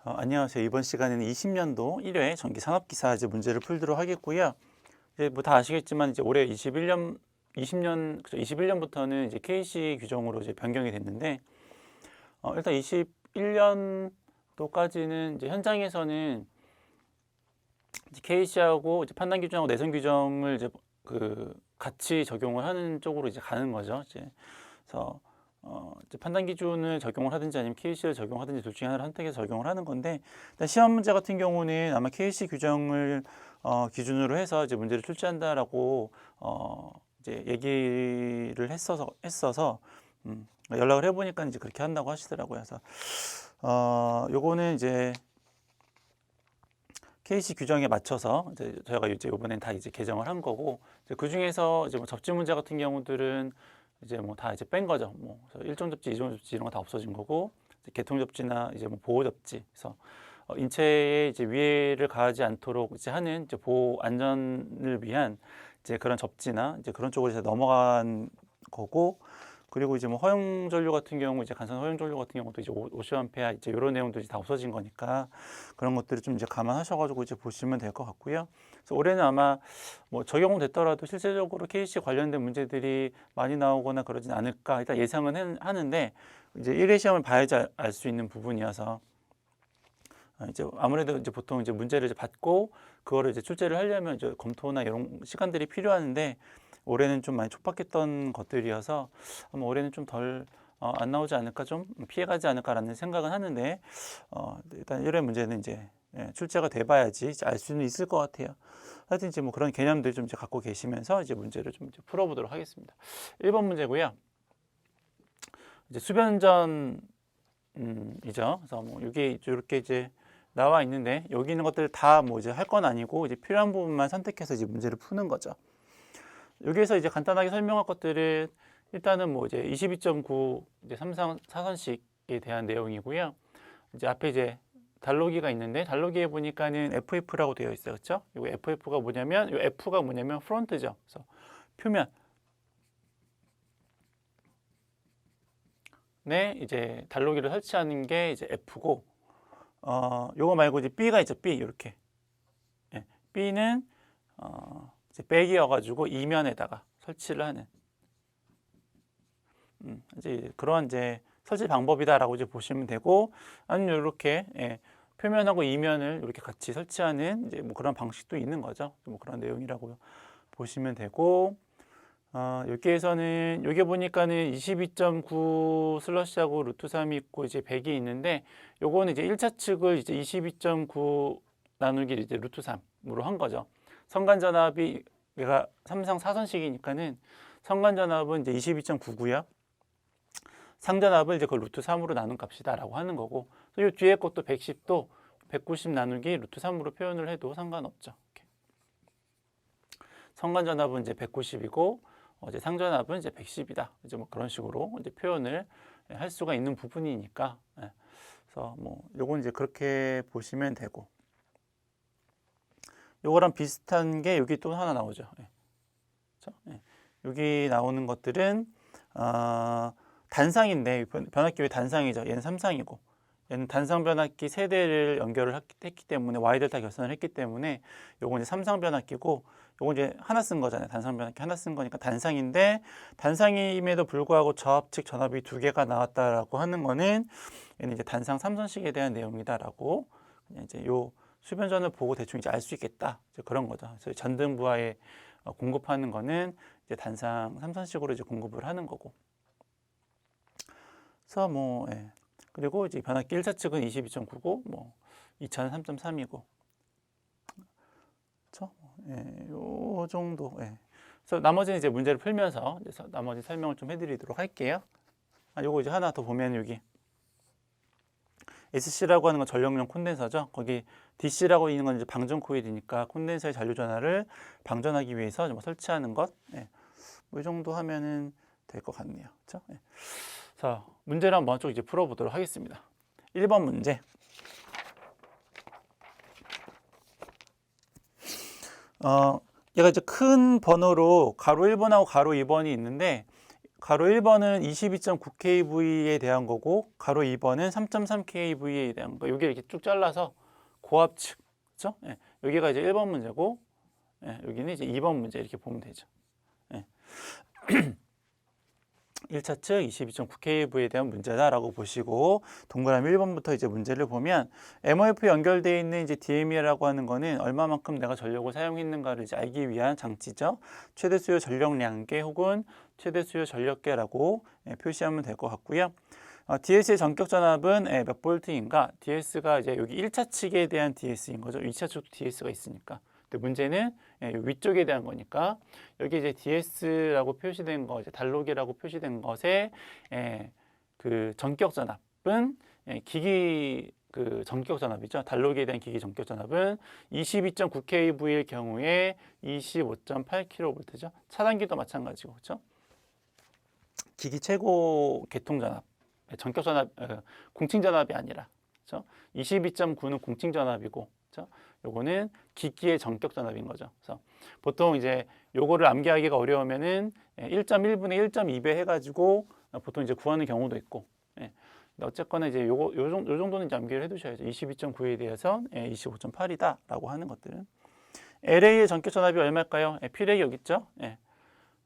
안녕하세요. 이번 시간에는 20년도 1회 전기 산업기사 이제 문제를 풀도록 하겠고요. 이제 뭐 다 아시겠지만 이제 올해 20년, 그죠? 21년부터는 이제 KC 규정으로 이제 변경이 됐는데, 일단 21년도까지는 이제 현장에서는 이제 KC하고 이제 판단 규정하고 내선 규정을 이제 같이 적용을 하는 쪽으로 이제 가는 거죠. 그래서 이제 판단 기준을 적용을 하든지 아니면 KC를 적용하든지 둘 중에 하나를 선택해서 적용을 하는 건데, 일단 시험 문제 같은 경우는 아마 KC 규정을 기준으로 해서 이제 문제를 출제한다라고 이제 얘기를 했어서 연락을 해보니까 이제 그렇게 한다고 하시더라고요. 그래서 요거는 이제 KC 규정에 맞춰서 이제 저희가 이제 이번엔 다 이제 개정을 한 거고, 그 중에서 이제 뭐 접지 문제 같은 경우들은 이제 뭐 다 이제 뺀 거죠. 뭐 일종 접지, 이종 접지 이런 거 다 없어진 거고, 이제 개통 접지나 이제 뭐 보호 접지, 그래서 인체에 이제 위해를 가하지 않도록 이제 하는 이제 보호 안전을 위한 이제 그런 접지나 이제 그런 쪽으로 이제 넘어간 거고, 그리고 이제 뭐 허용 전류 같은 경우, 이제 간선 허용 전류 같은 경우도 이제 50A 이제 이런 내용들이 다 없어진 거니까 그런 것들을 좀 이제 감안하셔가지고 이제 보시면 될 것 같고요. 그래서 올해는 아마 뭐 적용됐더라도 실제적으로 KC 관련된 문제들이 많이 나오거나 그러진 않을까 일단 예상은 하는데, 이제 1회 시험을 봐야지 알 수 있는 부분이어서 이제 아무래도 이제 보통 이제 문제를 이제 받고 그거를 이제 출제를 하려면 이제 검토나 이런 시간들이 필요한데, 올해는 좀 많이 촉박했던 것들이어서 아마 올해는 좀 덜 안 나오지 않을까, 좀 피해가지 않을까라는 생각은 하는데, 일단 1회 문제는 이제 출제가 돼봐야지 알 수는 있을 것 같아요. 하여튼 이제 뭐 그런 개념들 좀 이제 갖고 계시면서 이제 문제를 좀 이제 풀어보도록 하겠습니다. 1번 문제고요. 이제 수변전 이죠. 그래서 뭐 여기 이렇게 이제 나와 있는데, 여기 있는 것들 다 뭐 이제 할 건 아니고 이제 필요한 부분만 선택해서 이제 문제를 푸는 거죠. 여기에서 이제 간단하게 설명할 것들은 일단은 뭐 이제 22.9 이제 3상 4선식에 대한 내용이고요. 이제 앞에 이제 달로기가 있는데, 달로기에 보니까는 FF라고 되어 있어요. 그렇죠? 이 FF가 뭐냐면, 이 F가 뭐냐면 프론트죠. 그래서 표면 네, 이제 달로기를 설치하는 게 이제 F고, 요거 말고 이제 B가 있죠. B 이렇게. B는 이제 백이어가지고 이면에다가 설치를 하는 이제 그런 이제 설치 방법이다라고 이제 보시면 되고, 아니면 이렇게 표면하고 이면을 이렇게 같이 설치하는 이제 뭐 그런 방식도 있는 거죠. 뭐 그런 내용이라고 보시면 되고, 여기에서는 여기 보니까는 22.9 슬러시하고 루트 3이 있고 이제 100이 있는데, 요거는 이제 1차 측을 이제 22.9 나누기 이제 루트 3으로 한 거죠. 성간전압이 얘가 3상 4선식이니까는 성간전압은 이제 22.9고요. 상전압을 이제 그 루트 3으로 나눈 값이다라고 하는 거고, 이 뒤에 것도 110도 190 나누기 루트 3으로 표현을 해도 상관없죠. 이렇게. 성간전압은 이제 190이고 이제 상전압은 이제 110이다. 이제 뭐 그런 식으로 이제 표현을 할 수가 있는 부분이니까. 그래서 뭐 요건 이제 그렇게 보시면 되고, 요거랑 비슷한 게 여기 또 하나 나오죠. 그렇죠? 여기 나오는 것들은 단상인데, 변압기의 단상이죠. 얘는 3상이고, 얘는 단상 변압기 세대를 연결을 했기 때문에 Y델타 결선을 했기 때문에 요건 이제 3상 변압기고, 요건 이제 하나 쓴 거잖아요. 단상 변압기 하나 쓴 거니까 단상인데, 단상임에도 불구하고 저압 측 전압이 두 개가 나왔다라고 하는 거는 얘는 이제 단상 3선식에 대한 내용이다라고 그냥 이제 요 수변전을 보고 대충 이제 알 수 있겠다. 이제 그런 거죠. 그래서 전등부하에 공급하는 거는 이제 단상 3선식으로 이제 공급을 하는 거고. 그래서 뭐 그리고 이제 변압기 1차 측은 22.9고 뭐 2차는 3.3이고. 그렇죠? 요 정도. 그래서 나머지는 이제 문제를 풀면서 나머지 설명을 좀 해드리도록 할게요. 요거 이제 하나 더 보면 여기 SC라고 하는 건 전력용 콘덴서죠. 거기 DC라고 있는 건 이제 방전 코일이니까 콘덴서의 잔류 전하를 방전하기 위해서 뭐 설치하는 것. 뭐 이 정도 하면은 될 것 같네요. 그렇죠? 자, 문제를 한번 쭉 이제 풀어보도록 하겠습니다. 1번 문제. 얘가 이제 큰 번호로 가로 1번하고 가로 2번이 있는데, 가로 1번은 22.9kV에 대한 거고 가로 2번은 3.3kV에 대한 거. 여기 이렇게 쭉 잘라서 고압측, 그렇죠? 예, 여기가 이제 1번 문제고, 예, 여기는 이제 2번 문제 이렇게 보면 되죠. 예. 1차 측 22.9kV에 대한 문제다라고 보시고, 동그라미 1번부터 이제 문제를 보면 MOF 연결되어 있는 이제 DME라고 하는 거는 얼마만큼 내가 전력을 사용했는가를 이제 알기 위한 장치죠. 최대 수요 전력량계 혹은 최대 수요 전력계라고 표시하면 될 것 같고요. DS의 전격 전압은 몇 볼트인가? DS가 이제 여기 1차 측에 대한 DS인 거죠. 2차 측도 DS가 있으니까. 근데 문제는 위쪽에 대한 거니까 여기 이제 DS라고 표시된 거, 이제 달록이라고 표시된 것에 그 전격 전압은 기기 그 전격 전압이죠. 달록에 대한 기기 전격 전압은 22.9kV일 경우에 25.8kV죠. 차단기도 마찬가지고, 그렇죠? 기기 최고 개통 전압, 전격 전압, 공칭 전압이 아니라, 그렇죠? 22.9는 공칭 전압이고, 그렇죠? 요거는 기기의 전격 전압인 거죠. 그래서 보통 이제 요거를 암기하기가 어려우면은 1.1분의 1.2배 해가지고 보통 이제 구하는 경우도 있고, 근데 어쨌거나 이제 요 정도는 이제 암기를 해두셔야죠. 22.9에 대해서 25.8이다라고 하는 것들은. LA의 전격 전압이 얼마일까요? P렉이 여기 있죠.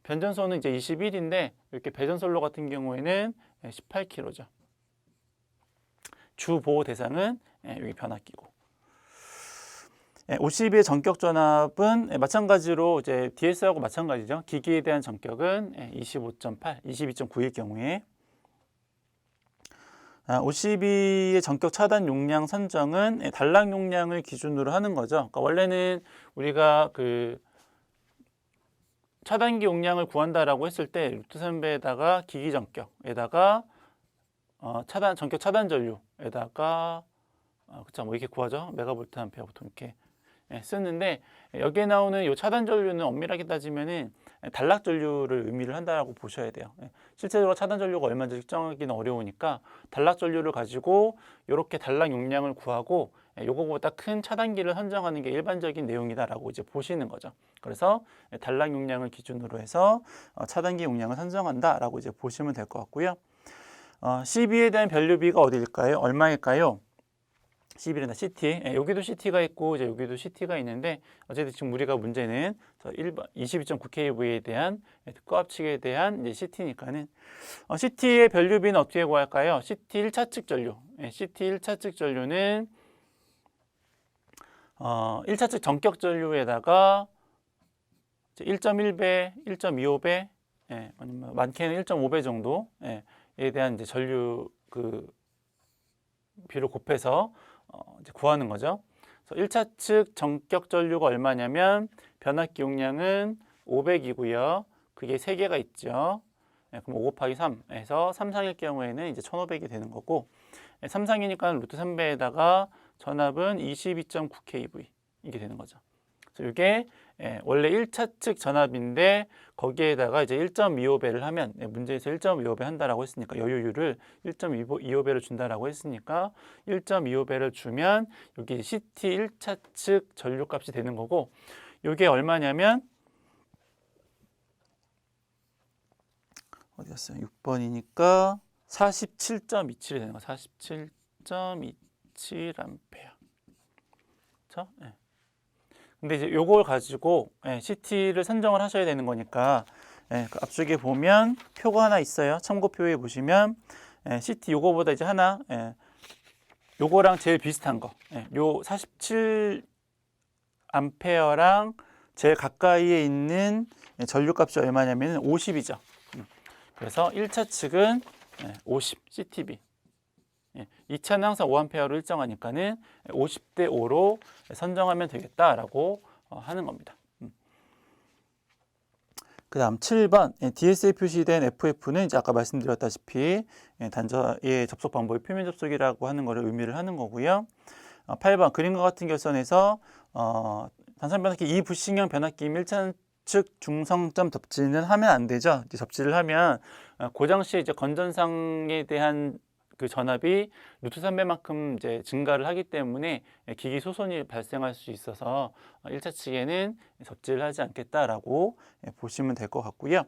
변전소는 이제 21인데 이렇게 배전선로 같은 경우에는 18kg죠. 주 보호 대상은 여기 변압기고. OCB의 전격 전압은 마찬가지로 이제 DS하고 마찬가지죠. 기기에 대한 전격은 25.8, 22.9일 경우에 OCB의 전격 차단 용량 선정은 단락 용량을 기준으로 하는 거죠. 그러니까 원래는 우리가 그 차단기 용량을 구한다라고 했을 때 루트 3배에다가 기기 전격에다가 전격 차단 전류에다가 그쵸, 뭐 이렇게 구하죠. 메가볼트 암페어 보통 이렇게 쓰는데 여기에 나오는 이 차단 전류는 엄밀하게 따지면은 단락 전류를 의미를 한다라고 보셔야 돼요. 실제로 차단 전류가 얼마인지 측정하기는 어려우니까 단락 전류를 가지고 이렇게 단락 용량을 구하고 요거보다 큰 차단기를 선정하는 게 일반적인 내용이다라고 이제 보시는 거죠. 그래서 단락 용량을 기준으로 해서 차단기 용량을 선정한다라고 이제 보시면 될 것 같고요. CB에 대한 변류비가 어디일까요? 얼마일까요? CB는 CT, 여기도 CT가 있고 이제 여기도 CT가 있는데 어쨌든 지금 우리가 문제는 22.9kV에 대한 특고압측에 대한 이제 CT니까는 CT의 변류비는 어떻게 구할까요? CT 1차 측 전류, CT 1차 측 전류는 1차 측 전격 전류에다가 1.1배, 1.25배, 아니면 많게는 1.5배 정도에 대한 이제 전류 그 비를 곱해서 이제 구하는 거죠. 그래서 1차 측 전격 전류가 얼마냐면 변압기 용량은 500이고요. 그게 3개가 있죠. 그럼 5 곱하기 3에서 3상일 경우에는 이제 1500이 되는 거고 3상이니까 루트 3배에다가 전압은 22.9kV 이게 되는 거죠. 그래서 이게 원래 1차 측 전압인데 거기에다가 이제 1.25배를 하면 문제에서 1.25배 한다라고 했으니까 여유율을 1.25배를 준다라고 했으니까 1.25배를 주면 여기 CT 1차 측 전류값이 되는 거고 이게 얼마냐면 어디 갔어요? 6번이니까 47.27이 되는 거. 47.27A. 그렇죠? 근데 이제 요걸 가지고 CT를 선정을 하셔야 되는 거니까 그 앞쪽에 보면 표가 하나 있어요. 참고표에 보시면 CT 요거보다 이제 하나 요거랑 제일 비슷한 거. 요 47A랑 제일 가까이에 있는 전류값이 얼마냐면 50이죠. 그래서 1차 측은 50 CTB. 2차는 항상 5A로 일정하니까는 50대 5로 선정하면 되겠다라고 하는 겁니다. 그 다음 7번 DS에 표시된 FF는 이제 아까 말씀드렸다시피 단자의 접속 방법이 표면 접속이라고 하는 것을 의미를 하는 거고요. 8번 그림과 같은 결선에서 단선 변압기 2부식형 변압기 1차 측 중성점 접지는 하면 안 되죠. 이제 접지를 하면 고장 시 이제 건전상에 대한 그 전압이 루트 3배만큼 이제 증가를 하기 때문에 기기 소손이 발생할 수 있어서 1차 측에는 접지를 하지 않겠다라고 보시면 될 것 같고요.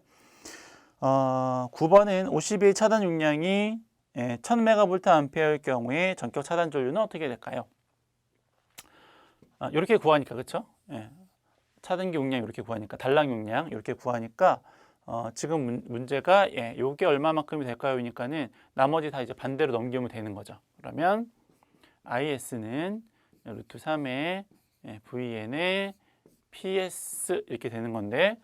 9번은 52의 차단 용량이 1000MVA일 경우에 전격 차단 전류는 어떻게 될까요? 이렇게 구하니까 그렇죠? 차단기 용량 이렇게 구하니까 단락 용량 이렇게 구하니까 지금 문제가 요게 얼마만큼이 될까요? 그러니까는 나머지 다 이제 반대로 넘기면 되는 거죠. 그러면 IS는 루트 3의 VN의 PS 이렇게 되는 건데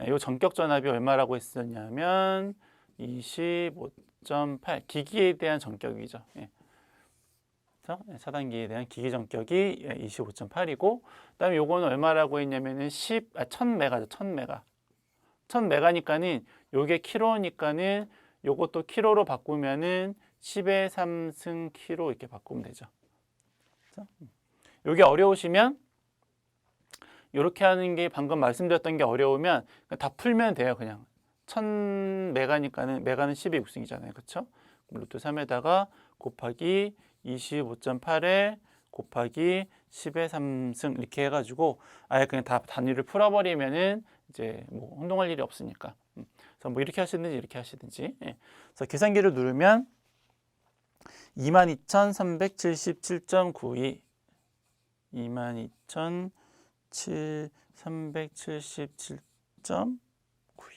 요 전격 전압이 얼마라고 했었냐면 25.8 기기에 대한 전격이죠. 차단기에 대한 기기 전격이 25.8이고 그다음에 요거는 얼마라고 했냐면은 1000메가죠. 1000메가. 1000메가니까는 요게 킬로니까는 요것도 킬로로 바꾸면은 10의 3승 킬로 이렇게 바꾸면 되죠. 요게 어려우시면 이렇게 하는 게 방금 말씀드렸던 게 어려우면 다 풀면 돼요. 그냥 1000메가니까는 메가는 10의 6승이잖아요. 그렇죠? 루트 3에다가 곱하기 25.8에 곱하기 10의 3승 이렇게 해가지고 아예 그냥 다 단위를 풀어버리면은 이제 뭐 혼동할 일이 없으니까. 그래서 뭐 이렇게 하시든지 이렇게 하시든지. 그래서 계산기를 누르면 22,377.92 22,377.92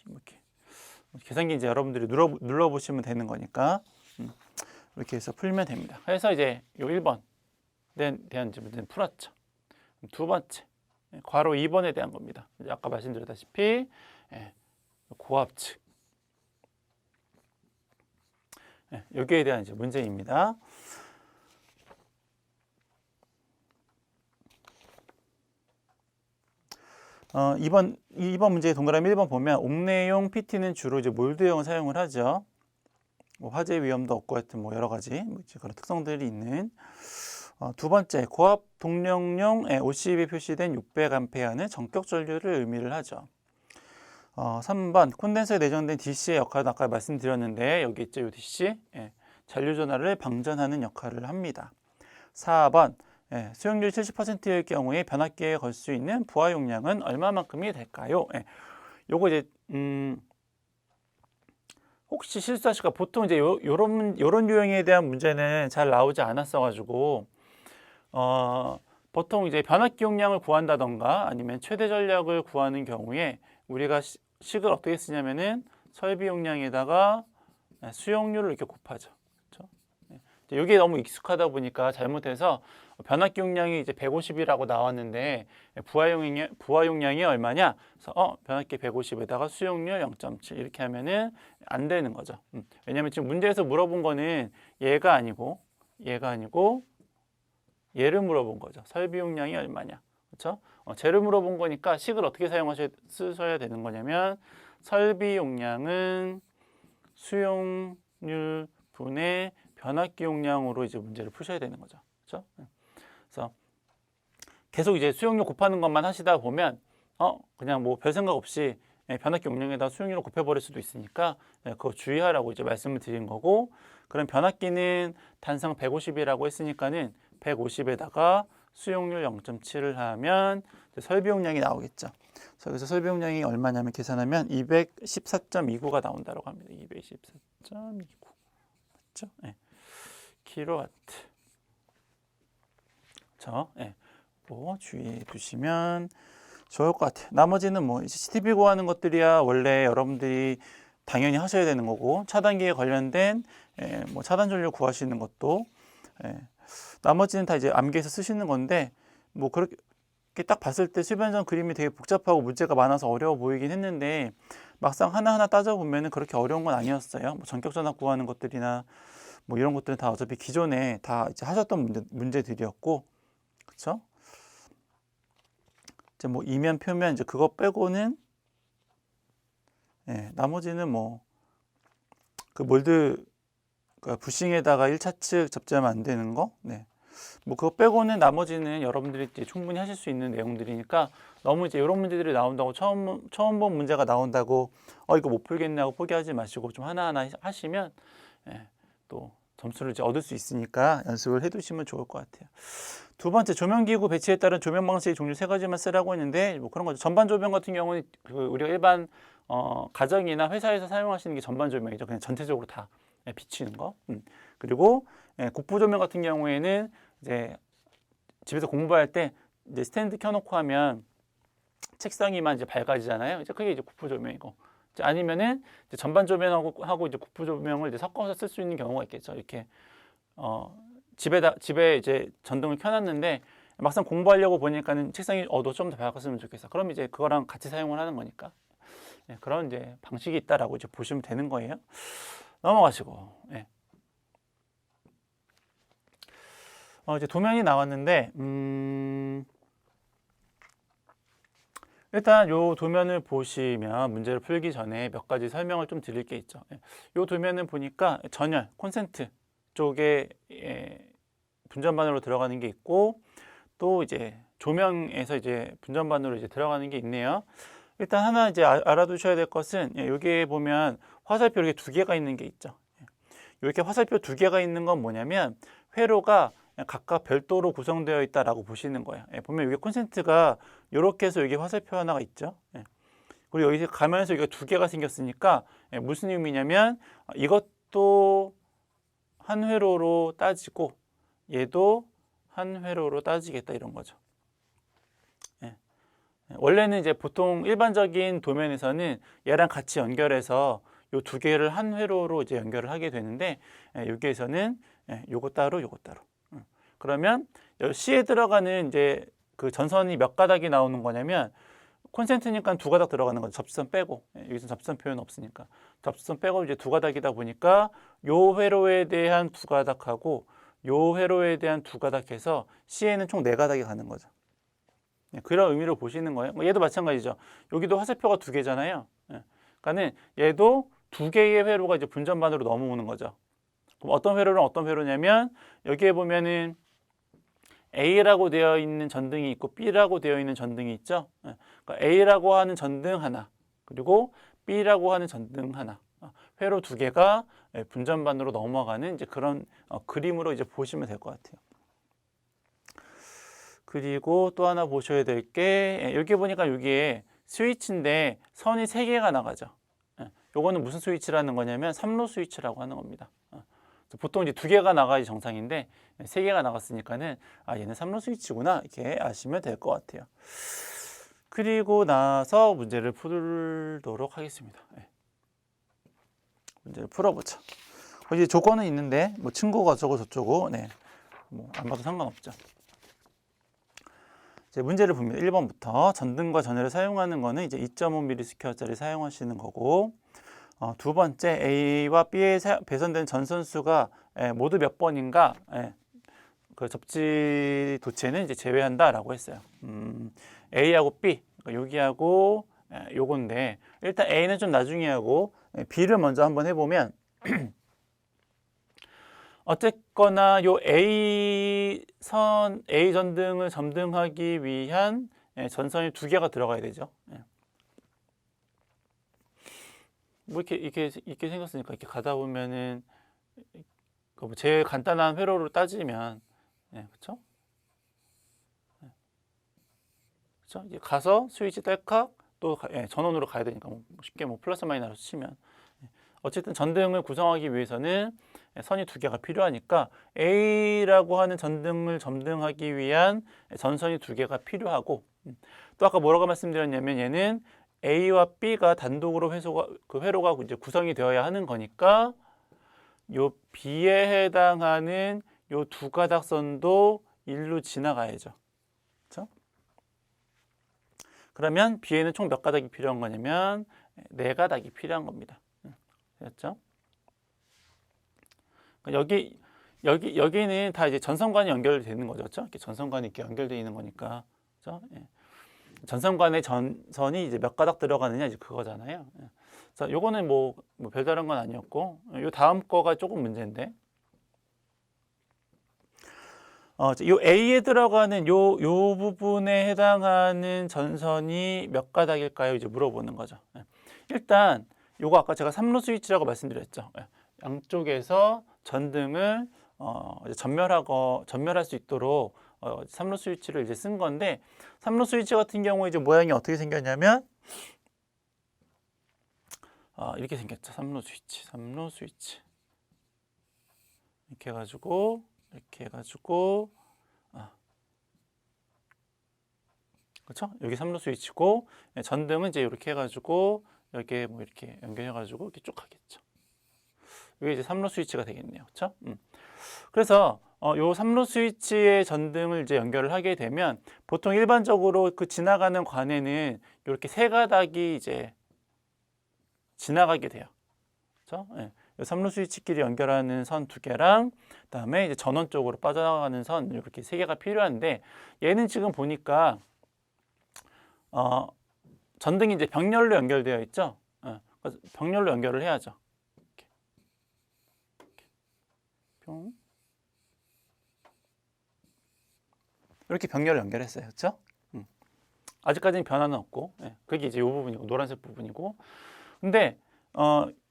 이렇게 계산기 이제 여러분들이 눌러보시면 되는 거니까 이렇게 해서 풀면 됩니다. 그래서 이제 요 1번 대한 문제는 풀었죠. 두 번째 괄호 2번에 대한 겁니다. 이제 아까 말씀드렸다시피 고압측 여기에 대한 이제 문제입니다. 2번 문제의 동그라미 1번 보면 옥내용 PT는 주로 이제 몰드형을 사용을 하죠. 뭐 화재 위험도 없고 하여튼 뭐 여러 가지 그런 특성들이 있는. 두 번째 고압 동력용 OCB에 표시된 600A는 전격 전류를 의미를 하죠. 3번 콘덴서에 내장된 DC의 역할은 아까 말씀드렸는데 여기 있죠. 이 DC 잔류 전하를 방전하는 역할을 합니다. 4번 수용률 70%일 경우에 변압기에 걸 수 있는 부하 용량은 얼마만큼이 될까요? 요거 이제 혹시 실수하실까 보통 이제 요런 유형에 대한 문제는 잘 나오지 않았어 가지고 보통 이제 변압기 용량을 구한다던가 아니면 최대 전력을 구하는 경우에 우리가 식을 어떻게 쓰냐면은 설비 용량에다가 수용률을 이렇게 곱하죠. 그렇죠? 이게 너무 익숙하다 보니까 잘못해서 변압기 용량이 이제 150이라고 나왔는데 부하 용량이 얼마냐? 그래서 변압기 150에다가 수용률 0.7 이렇게 하면은 안 되는 거죠. 왜냐하면 지금 문제에서 물어본 거는 얘가 아니고 얘를 물어본 거죠. 설비 용량이 얼마냐? 그렇죠? 쟤를 물어본 거니까 식을 어떻게 쓰셔야 되는 거냐면 설비 용량은 수용률 분의 변압기 용량으로 이제 문제를 푸셔야 되는 거죠. 그렇죠? 그래서 계속 이제 수용률 곱하는 것만 하시다 보면 그냥 뭐 별 생각 없이 변압기 용량에다 수용률을 곱해버릴 수도 있으니까 그거 주의하라고 이제 말씀을 드린 거고, 그럼 변압기는 단상 150이라고 했으니까는 150에다가 수용률 0.7을 하면 설비 용량이 나오겠죠. 그래서 설비 용량이 얼마냐면 계산하면 214.29가 나온다고 합니다. 214.29 맞죠? 킬로와트. 그렇죠? 그거 주의해 두시면 좋을 것 같아요. 나머지는 뭐 CCTV 구하는 것들이야 원래 여러분들이 당연히 하셔야 되는 거고, 차단기에 관련된 뭐 차단 전류 구하시는 것도 나머지는 다 이제 암기해서 쓰시는 건데, 뭐 그렇게 딱 봤을 때 수변전 그림이 되게 복잡하고 문제가 많아서 어려워 보이긴 했는데 막상 하나하나 따져보면 그렇게 어려운 건 아니었어요. 뭐 전격 전압 구하는 것들이나 뭐 이런 것들은 다 어차피 기존에 다 이제 하셨던 문제들이었고, 그렇죠? 이제 뭐 이면 표면 이제 그거 빼고는 나머지는 뭐 그 몰드 부싱에다가 1차 측 접지하면 안 되는 거, 뭐 그거 빼고는 나머지는 여러분들이 이제 충분히 하실 수 있는 내용들이니까 너무 이제 이런 문제들이 나온다고 처음 본 문제가 나온다고 이거 못 풀겠네 하고 포기하지 마시고 좀 하나하나 하시면 또 점수를 이제 얻을 수 있으니까 연습을 해두시면 좋을 것 같아요. 두 번째, 조명기구 배치에 따른 조명 방식의 종류 세 가지만 쓰라고 했는데 뭐 그런 거죠. 전반 조명 같은 경우는 우리가 일반 가정이나 회사에서 사용하시는 게 전반 조명이죠. 그냥 전체적으로 다 비치는 거. 그리고 국부 조명 같은 경우에는 이제 집에서 공부할 때 이제 스탠드 켜놓고 하면 책상이만 이제 밝아지잖아요. 이제 그게 이제 국부 조명이고. 아니면은 이제 전반 조명하고 이제 국부 조명을 이제 섞어서 쓸 수 있는 경우가 있겠죠. 이렇게 집에 이제 전등을 켜놨는데 막상 공부하려고 보니까는 책상이 좀 더 밝았으면 좋겠어. 그럼 이제 그거랑 같이 사용을 하는 거니까. 그런 이제 방식이 있다라고 이제 보시면 되는 거예요. 넘어가시고. 이제 도면이 나왔는데, 일단 요 도면을 보시면 문제를 풀기 전에 몇 가지 설명을 좀 드릴 게 있죠. 요 도면을 보니까 전열, 콘센트 쪽에 분전반으로 들어가는 게 있고, 또 이제 조명에서 이제 분전반으로 이제 들어가는 게 있네요. 일단 하나 이제 알아두셔야 될 것은 여기에 보면 화살표 이렇게 두 개가 있는 게 있죠. 이렇게 화살표 두 개가 있는 건 뭐냐면 회로가 각각 별도로 구성되어 있다라고 보시는 거예요. 보면 여기 콘센트가 이렇게 해서 여기 화살표 하나가 있죠. 그리고 여기 가면서 여기가 두 개가 생겼으니까 무슨 의미냐면 이것도 한 회로로 따지고 얘도 한 회로로 따지겠다 이런 거죠. 원래는 이제 보통 일반적인 도면에서는 얘랑 같이 연결해서 요 두 개를 한 회로로 이제 연결을 하게 되는데 여기에서는 요거 따로 요거 따로. 그러면 C에 들어가는 이제 그 전선이 몇 가닥이 나오는 거냐면 콘센트니까 두 가닥 들어가는 거죠. 접지선 빼고. 여기서 접지선 표현 없으니까. 접지선 빼고 이제 두 가닥이다 보니까 요 회로에 대한 두 가닥하고 요 회로에 대한 두 가닥 해서 C에는 총 네 가닥이 가는 거죠. 그런 의미로 보시는 거예요. 얘도 마찬가지죠. 여기도 화살표가 두 개잖아요. 그러니까는 얘도 두 개의 회로가 이제 분전반으로 넘어오는 거죠. 그럼 어떤 회로는 어떤 회로냐면 여기에 보면은 A라고 되어 있는 전등이 있고 B라고 되어 있는 전등이 있죠. 그러니까 A라고 하는 전등 하나 그리고 B라고 하는 전등 하나 회로 두 개가 분전반으로 넘어가는 이제 그런 그림으로 이제 보시면 될 것 같아요. 그리고 또 하나 보셔야 될 게 여기 보니까 여기에 스위치인데 선이 세 개가 나가죠. 요거는 무슨 스위치라는 거냐면 3로 스위치라고 하는 겁니다. 보통 이제 두 개가 나가야 정상인데 세 개가 나갔으니까는 얘는 3로 스위치구나 이렇게 아시면 될 것 같아요. 그리고 나서 문제를 풀도록 하겠습니다. 문제를 풀어보자. 이제 조건은 있는데 뭐 친구가 어쩌고 저쩌고 뭐 안 봐도 상관없죠. 이제 문제를 보면 1번부터 전등과 전열을 사용하는 거는 이제 2.5mS/짜리 사용하시는 거고 두 번째 A와 B에 배선된 전선수가 모두 몇 번인가 그 접지 도체는 이제 제외한다라고 했어요. A하고 B 여기하고 요건데 일단 A는 좀 나중에 하고 B를 먼저 한번 해보면 어쨌거나 요 A 전등을 점등하기 위한 전선이 두 개가 들어가야 되죠. 뭐 이렇게 생겼으니까 이렇게 가다 보면은 그 제일 간단한 회로로 따지면 그렇죠? 그렇죠? 이제 가서 스위치 딸깍 또 전원으로 가야 되니까 쉽게 플러스 마이너스 치면 어쨌든 전등을 구성하기 위해서는 선이 두 개가 필요하니까 A라고 하는 전등을 점등하기 위한 전선이 두 개가 필요하고 또 아까 뭐라고 말씀드렸냐면 얘는 A와 B가 단독으로 회로가 이제 구성이 되어야 하는 거니까 요 B에 해당하는 요 두 가닥선도 일로 지나가야죠. 그렇죠? 그러면 B에는 총 몇 가닥이 필요한 거냐면 네 가닥이 필요한 겁니다. 됐죠? 여기는 다 이제 전선관이 연결되는 거죠. 그렇죠? 이렇게 전선관이 이렇게 연결되어 있는 거니까. 그렇죠? 전선관의 전선이 이제 몇 가닥 들어가느냐 이제 그거잖아요. 그래서 요거는 뭐 별다른 건 아니었고 요 다음 거가 조금 문제인데. 요 A에 들어가는 요 부분에 해당하는 전선이 몇 가닥일까요? 이제 물어보는 거죠. 일단 요거 아까 제가 3로 스위치라고 말씀드렸죠. 양쪽에서 전등을 전멸할 수 있도록 3로 스위치를 이제 쓴 건데 3로 스위치 같은 경우에 이제 모양이 어떻게 생겼냐면 이렇게 생겼죠. 3로 스위치, 3로 스위치. 이렇게 해가지고 그렇죠? 여기 3로 스위치고 전등은 이제 이렇게 해가지고 여기에 뭐 이렇게 연결해가지고 이렇게 쭉 하겠죠. 이게 이제 3로 스위치가 되겠네요. 그렇죠? 그래서 요 3로 스위치의 전등을 이제 연결을 하게 되면 보통 일반적으로 그 지나가는 관에는 이렇게 세 가닥이 이제 지나가게 돼요. 그렇죠? 예. 3로 스위치끼리 연결하는 선 두 개랑 그다음에 이제 전원 쪽으로 빠져나가는 선 이렇게 세 개가 필요한데 얘는 지금 보니까 전등이 이제 병렬로 연결되어 있죠. 예. 그래서 병렬로 연결을 해야죠. 이렇게. 이렇게 병렬을 연결했어요. 그렇죠? 아직까지는 변화는 없고 그게 이제 이 부분이고 노란색 부분이고 근데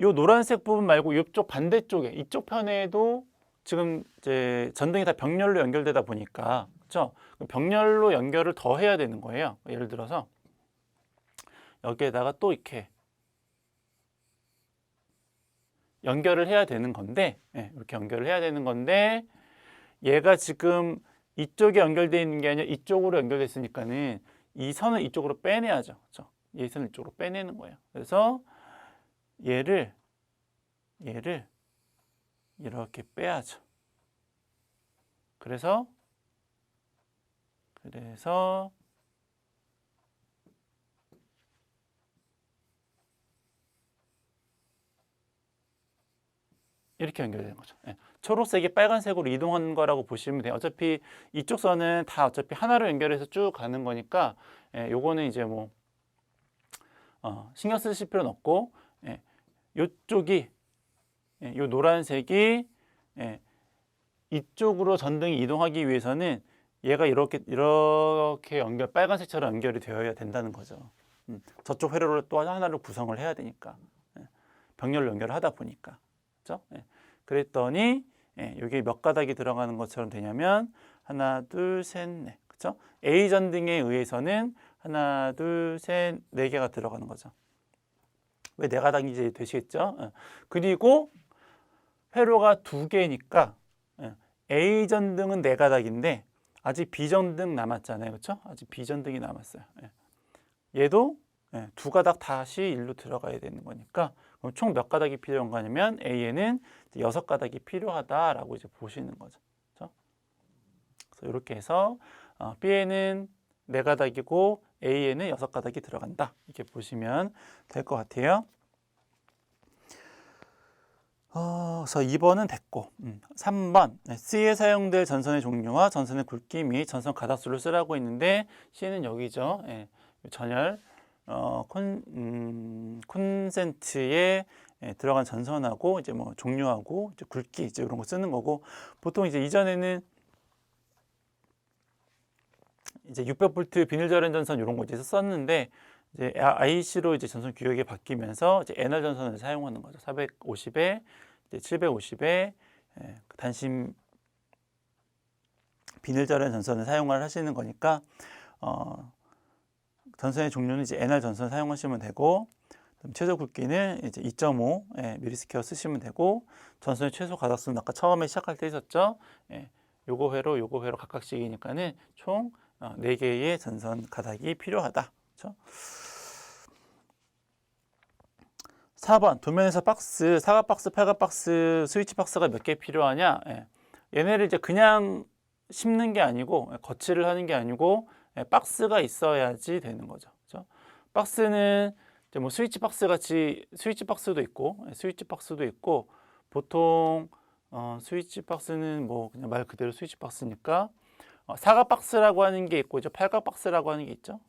요 노란색 부분 말고 이쪽 반대쪽에 이쪽 편에도 지금 이제 전등이 다 병렬로 연결되다 보니까 그렇죠? 병렬로 연결을 더 해야 되는 거예요. 예를 들어서 여기에다가 또 이렇게 연결을 해야 되는 건데 이렇게 연결을 해야 되는 건데 얘가 지금 이쪽에 연결되어 있는 게 아니라 이쪽으로 연결되어 있으니까는 이 선을 이쪽으로 빼내야죠. 그렇죠? 이 선을 이쪽으로 빼내는 거예요. 그래서 얘를 이렇게 빼야죠. 그래서 이렇게 연결되는 거죠. 초록색이 빨간색으로 이동하는 거라고 보시면 돼요. 어차피 이쪽 선은 다 어차피 하나로 연결해서 쭉 가는 거니까 요거는 이제 뭐 신경 쓰실 필요는 없고 요쪽이 요 노란색이 이쪽으로 전등이 이동하기 위해서는 얘가 이렇게 빨간색처럼 연결이 되어야 된다는 거죠. 저쪽 회로를 또 하나를 구성을 해야 되니까 병렬로 연결을 하다 보니까 그렇죠? 그랬더니 여기 몇 가닥이 들어가는 것처럼 되냐면 하나, 둘, 셋, 넷 그렇죠? A 전등에 의해서는 하나, 둘, 셋, 네 개가 들어가는 거죠. 왜 네 가닥이 이제 되시겠죠? 그리고 회로가 두 개니까 A 전등은 네 가닥인데 아직 B 전등 남았잖아요. 그렇죠? 아직 B 전등이 남았어요. 얘도 두 가닥 다시 일로 들어가야 되는 거니까 그럼 총 몇 가닥이 필요한 거냐면 A에는 6가닥이 필요하다라고 이제 보시는 거죠. 그렇죠? 그래서 이렇게 해서 B에는 4가닥이고 A에는 6가닥이 들어간다. 이렇게 보시면 될 것 같아요. 그래서 2번은 됐고 3번 C에 사용될 전선의 종류와 전선의 굵기 및 전선 가닥수를 쓰라고 했는데 C는 여기죠. 전열 콘센트에 들어간 전선하고 이제 뭐 종류하고 이제 굵기 이제 이런 거 쓰는 거고 보통 이제 이전에는 이제 600V 비닐 절연 전선 이런 거 이제 썼는데 이제 IC로 이제 전선 규격이 바뀌면서 이제 NR 전선을 사용하는 거죠. 450에 이제 750에 단심 비닐 절연 전선을 사용을 하시는 거니까 전선의 종류는 이제 NR 전선 사용하시면 되고 최소 굵기는 이제 2.5 미리스퀘어 쓰시면 되고 전선의 최소 가닥수는 아까 처음에 시작할 때 있었죠. 요거 회로 각각씩이니까는 총 4개의 전선 가닥이 필요하다. 그렇죠? 4번 도면에서 박스, 사각 박스, 팔각 박스, 스위치 박스가 몇 개 필요하냐? 얘네를 이제 그냥 심는 게 아니고 거치를 하는 게 아니고 박스가 있어야지 되는 거죠. 그렇죠? 박스는 이제 뭐 스위치 박스 같이 스위치 박스도 있고 보통 스위치 박스는 뭐 그냥 말 그대로 스위치 박스니까 사각 박스라고 하는 게 있고 이제 팔각 박스라고 하는 게 있죠.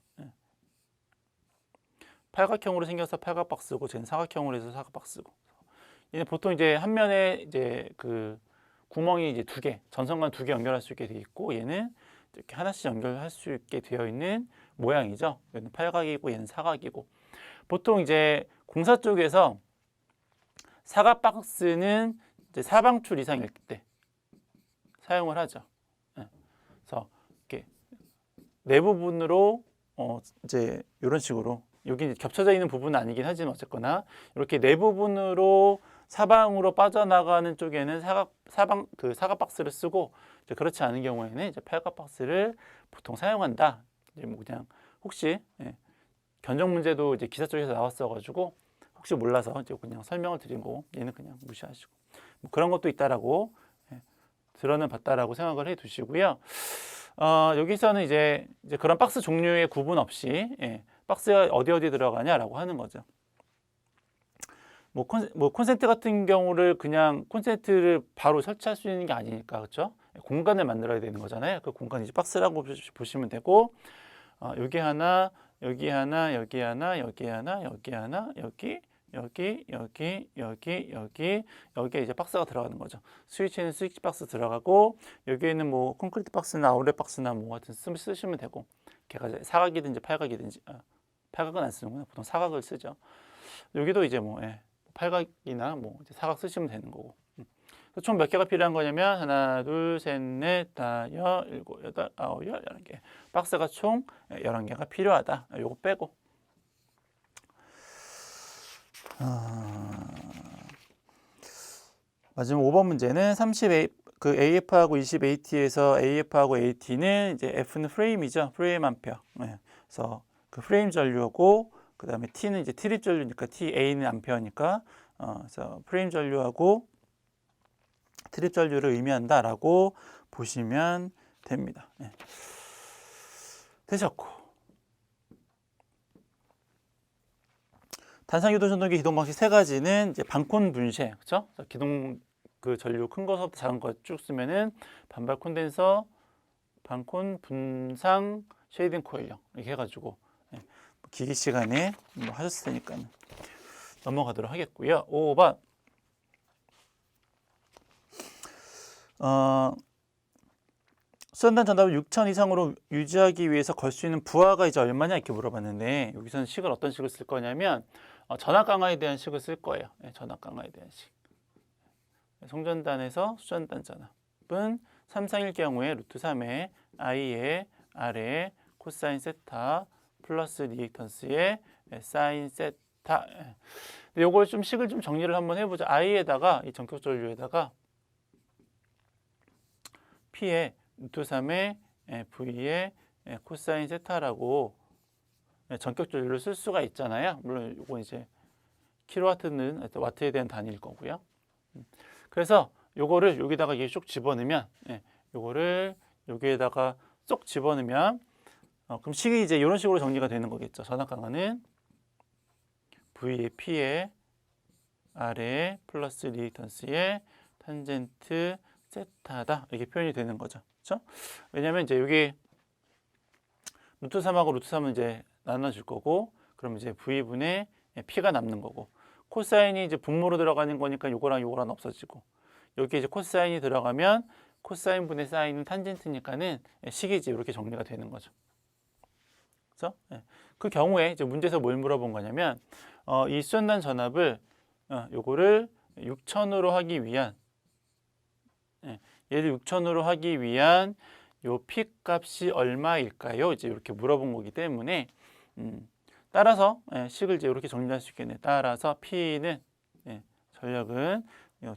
팔각형으로 생겨서 팔각 박스고 쟤는 사각형으로 해서 사각 박스고. 얘는 보통 이제 한 면에 이제 그 구멍이 이제 2개, 전선관 2개 연결할 수 있게 되어 있고 얘는 이렇게 하나씩 연결할 수 있게 되어 있는 모양이죠. 얘는 팔각이고 얘는 사각이고. 보통 이제 공사 쪽에서 사각 박스는 이제 사방출 이상일 때 사용을 하죠. 그래서 이렇게 내부분으로 이제 이런 식으로 여기 이제 겹쳐져 있는 부분은 아니긴 하지만 어쨌거나 이렇게 네 부분으로 사방으로 빠져나가는 쪽에는 사각 박스를 쓰고, 이제 그렇지 않은 경우에는 이제 팔각 박스를 보통 사용한다. 이제 뭐 그냥 혹시 견적 문제도 이제 기사 쪽에서 나왔어가지고 혹시 몰라서 이제 그냥 설명을 드린 거고, 얘는 그냥 무시하시고 뭐 그런 것도 있다라고 들어는 봤다라고 생각을 해 두시고요. 여기서는 이제 그런 박스 종류의 구분 없이 박스가 어디 들어가냐라고 하는 거죠. 뭐 콘센트 같은 경우를 그냥 콘센트를 바로 설치할 수 있는 게 아니니까, 그렇죠? 공간을 만들어야 되는 거잖아요. 그 공간이 이제 박스라고 보시면 되고, 여기 하나, 여기 하나, 여기 하나, 여기 하나, 여기 하나, 여기에 이제 박스가 들어가는 거죠. 스위치는 스위치 박스 들어가고, 여기에는 뭐 콘크리트 박스나 아울렛 박스나 뭐 같은 쓰시면 되고, 걔가 사각이든지 팔각이든지, 팔각은 안 쓰는구나. 보통 사각을 쓰죠. 여기도 이제 뭐 팔각이나 뭐 이제 사각 쓰시면 되는 거고. 총 몇 개가 필요한 거냐면 하나, 둘, 셋, 넷, 다, 여, 일곱, 여덟, 아홉, 열, 11개. 박스가 총 11개가 필요하다. 요거 빼고. 마지막 5번 문제는 30A, 그 AF하고 20AT에서 AF하고 AT는 이제 F는 프레임이죠. 프레임 암페어. 그래서 그 프레임 전류하고 그 다음에 T는 이제 트립 전류니까 TA는 암페어니까 그래서 프레임 전류하고 트립 전류를 의미한다라고 보시면 됩니다. 되셨고, 단상유도 전동기 기동 방식 세 가지는 이제 반콘 분쇄, 그렇죠? 기동 그 전류 큰 거서부터 작은 거 쭉 쓰면은 반발 콘덴서, 반콘 분상 쉐이딩 코일형 이렇게 해가지고 기기 시간에 뭐 하셨을 테니까 넘어가도록 하겠고요. 5번 수전단 전압을 6,000 이상으로 유지하기 위해서 걸 수 있는 부하가 이제 얼마냐 이렇게 물어봤는데, 여기서는 식을 어떤 식을 쓸 거냐면 전압 강화에 대한 식을 쓸 거예요. 전압 강화에 대한 식. 송전단에서 수전단 전압은 3상일 경우에 루트 3의 i의 아래 코사인 세타 플러스 리액턴스의 사인 세타. 요걸 좀 식을 좀 정리를 한번 해보자. i에다가 이 전격 전류에다가 p의 루트 3의 v의 코사인 세타라고 전격 전류를 쓸 수가 있잖아요. 물론 이거 이제 킬로와트는 와트에 대한 단위일 거고요. 그래서 요거를 여기다가 이게 쭉 집어넣으면, 요거를 여기에다가 쏙 집어넣으면 그럼 식이 이제 이런 식으로 정리가 되는 거겠죠. 전압 강화는 V의 P의 아래 플러스 리액턴스의 탄젠트 세타다, 이렇게 표현이 되는 거죠. 그렇죠? 왜냐면 이제 여기 루트 3하고 루트 3은 이제 나눠줄 거고, 그럼 이제 V분의 P가 남는 거고, 코사인이 이제 분모로 들어가는 거니까 요거랑 요거랑 없어지고, 여기 이제 코사인이 들어가면 코사인 분의 사인은 탄젠트니까는 식이 이제 이렇게 정리가 되는 거죠. 그렇죠? 그 경우에 이제 문제에서 뭘 물어본 거냐면 이 수전단 전압을 요거를 6,000으로 하기 위한, 얘를 6,000으로 하기 위한 요 P 값이 얼마일까요? 이제 이렇게 물어본 거기 때문에 따라서 식을 이제 이렇게 정리할 수 있겠네요. 따라서 P는 전력은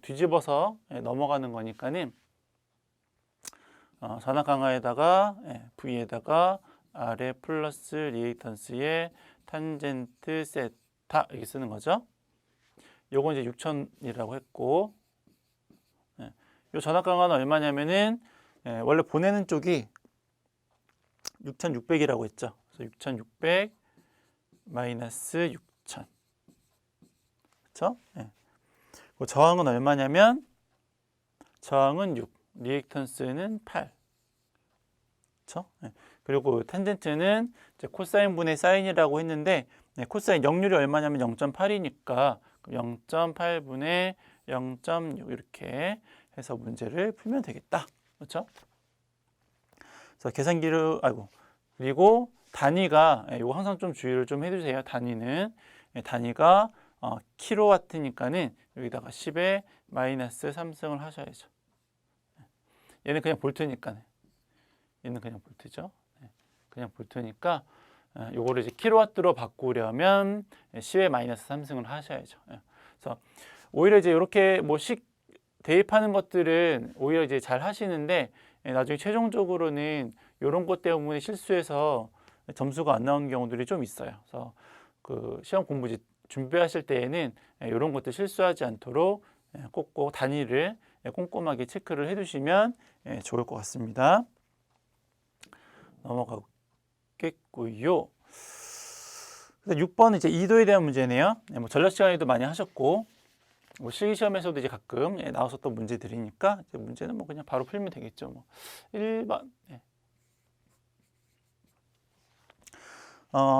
뒤집어서 넘어가는 거니까는 전압 강화에다가 V에다가 아래 플러스 리액턴스의 탄젠트 세타 이렇게 쓰는 거죠. 요건 이제 6,000이라고 했고, 요 전압 강화는 얼마냐면은 원래 보내는 쪽이 6,600이라고 했죠. 그래서 6,600 마이너스 6,000. 그렇죠? 그 저항은 얼마냐면 저항은 6, 리액턴스는 8. 그렇죠? 그리고 탄젠트는 이제 코사인 분의 사인이라고 했는데, 코사인 역률이 얼마냐면 0.8이니까 0.8분의 0.6 이렇게 해서 문제를 풀면 되겠다. 그렇죠? 그래서 계산기를 그리고 단위가 이거 항상 좀 주의를 좀 해주세요. 단위가 킬로와트니까는 여기다가 10에 마이너스 3승을 하셔야죠. 얘는 그냥 볼트니까. 얘는 그냥 볼트죠. 그냥 볼트니까 요거를 이제 킬로와트로 바꾸려면 10의 마이너스 3승을 하셔야죠. 그래서 오히려 이제 이렇게 뭐식 대입하는 것들은 오히려 이제 잘 하시는데 나중에 최종적으로는 이런 것 때문에 실수해서 점수가 안 나오는 경우들이 좀 있어요. 그래서 그 시험 공부 준비하실 때에는 이런 것들 실수하지 않도록 꼭꼭 단위를 꼼꼼하게 체크를 해두시면 좋을 것 같습니다. 넘어가겠고요. 6번은 이제 이도에 대한 문제네요. 뭐 전략 시간에도 많이 하셨고 뭐 실기 시험에서도 이제 가끔 나왔었던 문제들이니까 이제 문제는 뭐 그냥 바로 풀면 되겠죠. 뭐 1번.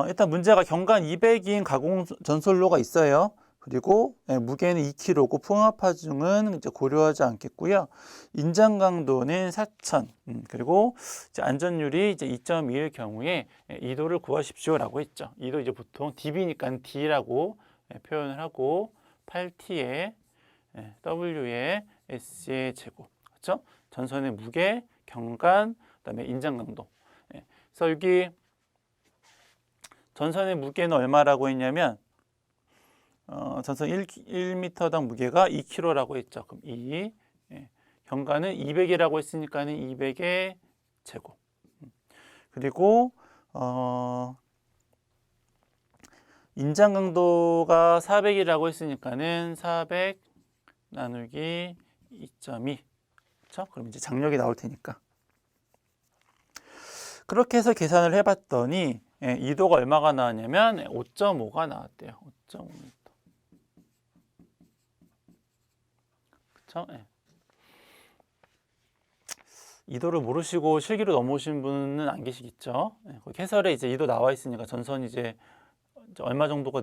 일단 문제가 경관 200인 가공 전솔로가 있어요. 그리고 무게는 2kg고 풍압하중은 이제 고려하지 않겠고요. 인장 강도는 4,000. 그리고 이제 안전율이 이제 2.2일 경우에 2도를 구하십시오라고 했죠. 2도 이제 보통 dB니까 d라고 표현을 하고 8t에 w에 s의 제곱. 그렇죠? 전선의 무게, 경관, 그다음에 인장 강도. 그래서 여기 전선의 무게는 얼마라고 했냐면 전선 1m당 무게가 2kg라고 했죠. 그럼 2. 경관은 200이라고 했으니까는 200의 제곱. 그리고 인장 강도가 400이라고 했으니까는 400 나누기 2.2. 그렇죠? 그럼 이제 장력이 나올 테니까. 그렇게 해서 계산을 해봤더니 2도가 얼마가 나왔냐면 5.5가 나왔대요. 5.5m. 그렇죠? 2도를 모르시고 실기로 넘어오신 분은 안 계시겠죠? 해설에 이제 2도 나와 있으니까 전선이 이제 얼마 정도가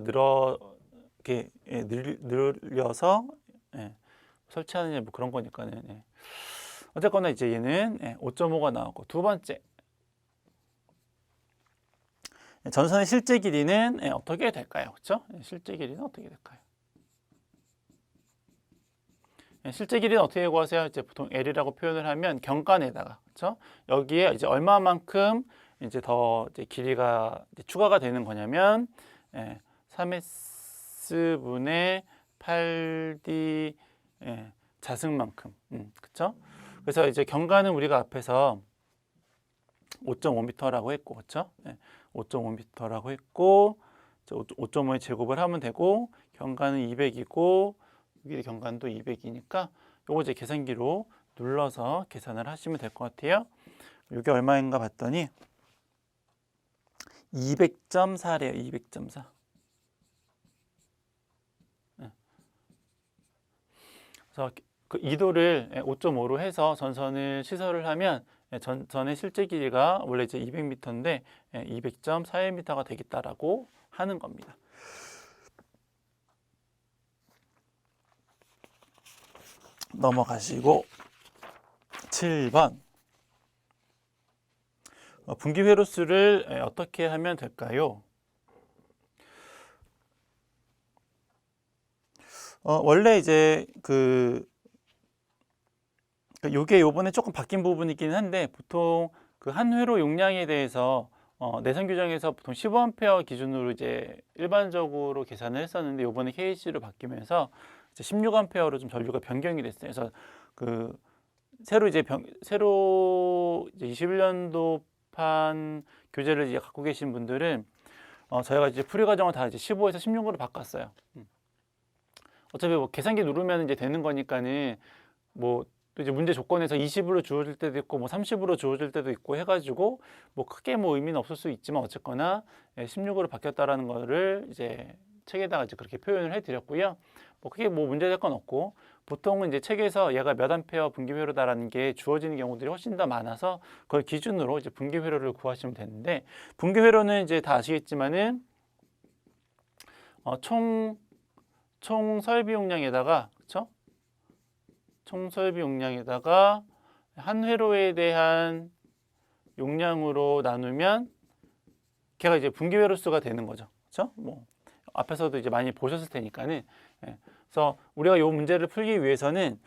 늘려서 설치하느냐 뭐 그런 거니까는. 어쨌거나 이제 얘는 5.5가 나왔고, 두 번째. 전선의 실제 길이는 어떻게 될까요? 그렇죠? 실제 길이는 어떻게 될까요? 실제 길이는 어떻게 구하세요? 이제 보통 L이라고 표현을 하면 경관에다가, 그렇죠? 여기에 이제 얼마만큼 이제 더 이제 길이가 이제 추가가 되는 거냐면 3S 분의 8D 자승만큼, 그렇죠? 그래서 이제 경관은 우리가 앞에서 5.5m라고 했고, 그렇죠? 5.5m라고 했고 5.5의 제곱을 하면 되고 경관은 200이고 여기 경관도 200이니까 요거 이제 계산기로 눌러서 계산을 하시면 될 것 같아요. 이게 얼마인가 봤더니 200.4래요. 200.4. 그래서 그 2도를 5.5로 해서 전선을 시설을 하면 전선의 실제 길이가 원래 이제 200m인데 200.41m가 되겠다라고 하는 겁니다. 넘어가시고 7번. 분기 회로수를 어떻게 하면 될까요? 원래 이제 요게 요번에 조금 바뀐 부분이긴 한데 보통 그 한 회로 용량에 대해서 내선 규정에서 보통 15A 기준으로 이제 일반적으로 계산을 했었는데 요번에 KC로 바뀌면서 이제 16A로 좀 전류가 변경이 됐어요. 그래서 그 새로 이제 21년도판 교재를 이제 갖고 계신 분들은 저희가 이제 풀이 과정을 다 이제 15에서 16으로 바꿨어요. 어차피 뭐 계산기 누르면 이제 되는 거니까는 뭐 또 이제 문제 조건에서 20으로 주어질 때도 있고 뭐 30으로 주어질 때도 있고 해가지고 뭐 크게 뭐 의미는 없을 수 있지만 어쨌거나 16으로 바뀌었다라는 거를 이제 책에다가 이제 그렇게 표현을 해드렸고요. 뭐 크게 뭐 문제될 건 없고 보통은 이제 책에서 얘가 몇 암페어 분기 회로다라는 게 주어지는 경우들이 훨씬 더 많아서 그걸 기준으로 이제 분기 회로를 구하시면 되는데 분기 회로는 이제 다 아시겠지만은 총 설비 용량에다가 그렇죠? 총 설비 용량에다가 한 회로에 대한 용량으로 나누면 걔가 이제 분기 회로수가 되는 거죠. 그렇죠? 뭐 앞에서도 이제 많이 보셨을 테니까는. 그래서 우리가 이 문제를 풀기 위해서는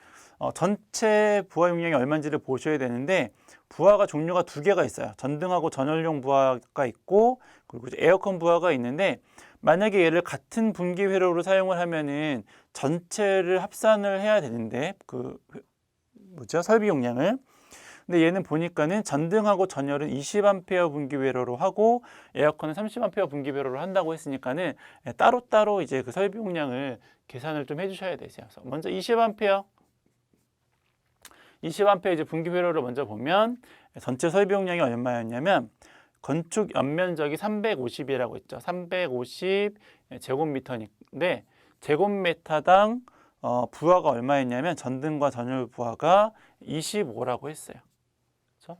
전체 부하 용량이 얼마인지를 보셔야 되는데 부하가 종류가 두 개가 있어요. 전등하고 전열용 부하가 있고 그리고 이제 에어컨 부하가 있는데 만약에 얘를 같은 분기 회로로 사용을 하면은 전체를 합산을 해야 되는데 설비 용량을. 근데 얘는 보니까는 전등하고 전열은 20A 분기 회로로 하고 에어컨은 30A 분기 회로로 한다고 했으니까는 따로따로 이제 그 설비 용량을 계산을 좀 해주셔야 되세요. 그래서 먼저 20A 이제 분기 회로를 먼저 보면 전체 설비 용량이 얼마였냐면 건축 연면적이 350이라고 했죠. 350 제곱미터인데 제곱미터당 부하가 얼마였냐면 전등과 전열 부하가 25라고 했어요. 그렇죠?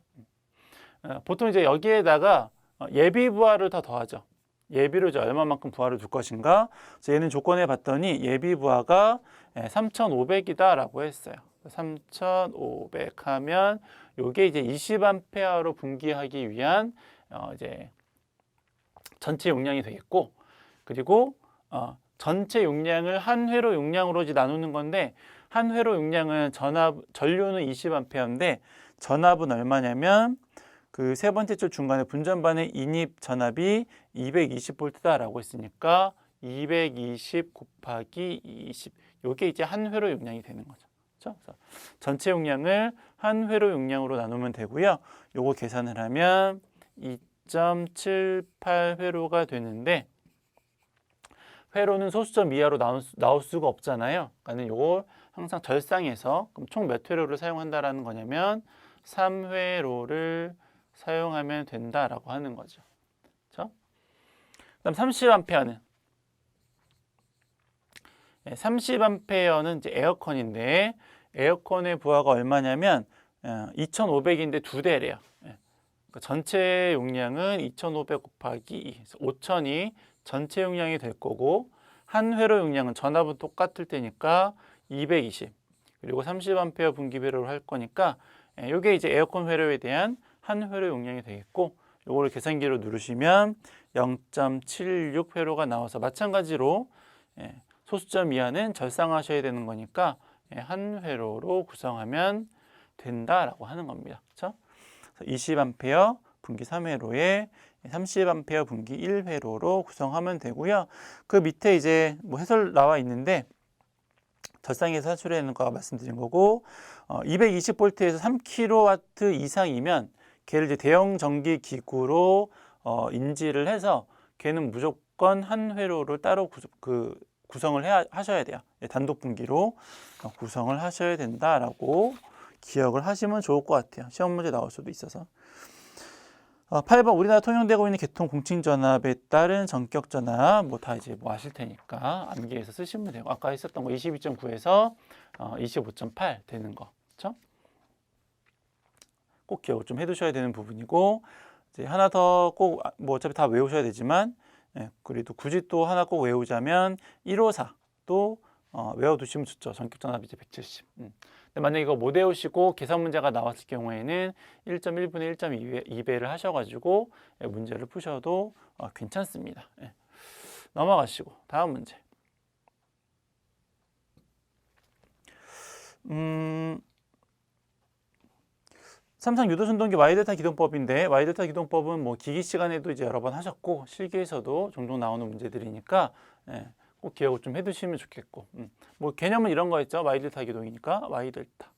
보통 이제 여기에다가 예비 부하를 더 더하죠. 예비로 이제 얼마만큼 부하를 줄 것인가. 그래서 얘는 조건해 봤더니 예비 부하가 3,500이다라고 했어요. 3,500 하면 요게 이제 20A로 분기하기 위한 이제 전체 용량이 되겠고, 그리고 전체 용량을 한 회로 용량으로 이제 나누는 건데 한 회로 용량은 전류는 20A인데 전압은 얼마냐면 그 세 번째 줄 중간에 분전반의 인입 전압이 220V다라고 했으니까 220 곱하기 20 요게 이제 한 회로 용량이 되는 거죠. 그렇죠? 그래서 전체 용량을 한 회로 용량으로 나누면 되고요. 요거 계산을 하면 2.78회로가 되는데 회로는 소수점 이하로 나올 수가 없잖아요. 그러니까 요걸 항상 절상해서 그럼 총 몇 회로를 사용한다라는 거냐면 3회로를 사용하면 된다라고 하는 거죠. 그렇죠? 그다음 30A는 30A는 이제 에어컨인데 에어컨의 부하가 얼마냐면 2,500인데 두 대래요. 그러니까 전체 용량은 2,500 곱하기 2, 5,000이 전체 용량이 될 거고 한 회로 용량은 전압은 똑같을 테니까 220 그리고 30A 분기 회로를 할 거니까 이게 이제 에어컨 회로에 대한 한 회로 용량이 되겠고 요거를 계산기로 누르시면 0.76 회로가 나와서 마찬가지로 소수점 이하는 절상하셔야 되는 거니까 한 회로로 구성하면 된다라고 하는 겁니다. 그렇죠? 20A 분기 3회로에 30A 분기 1회로로 구성하면 되고요. 그 밑에 이제 뭐 해설 나와 있는데 절상에서 산출해내는 거 말씀드린 거고 220V에서 3kW 이상이면 걔를 이제 대형 전기 기구로 인지를 해서 걔는 무조건 한 회로를 따로 구성을 하셔야 돼요. 단독 분기로 구성을 하셔야 된다라고 기억을 하시면 좋을 것 같아요. 시험 문제 나올 수도 있어서. 8번 우리나라 통용되고 있는 계통 공칭전압에 따른 전격전압 뭐 다 이제 뭐 아실 테니까 암기해서 쓰시면 되고 아까 했었던 거 22.9에서 25.8 되는 거 그렇죠? 꼭 기억을 좀 해두셔야 되는 부분이고 이제 하나 더 꼭 뭐 어차피 다 외우셔야 되지만 그래도 굳이 또 하나 꼭 외우자면 154도 외워두시면 좋죠. 전격전압 이제 170. 근데 만약에 이거 못 외우시고 계산 문제가 나왔을 경우에는 1.1분의 1.2배를 하셔가지고 문제를 푸셔도 괜찮습니다. 넘어가시고 다음 문제. 삼성 유도순동기 Y델타 기동법인데 Y델타 기동법은 뭐 기기 시간에도 이제 여러 번 하셨고 실기에서도 종종 나오는 문제들이니까 꼭 기억을 좀 해두시면 좋겠고 뭐 개념은 이런 거 있죠. Y델타 기동이니까 Y델타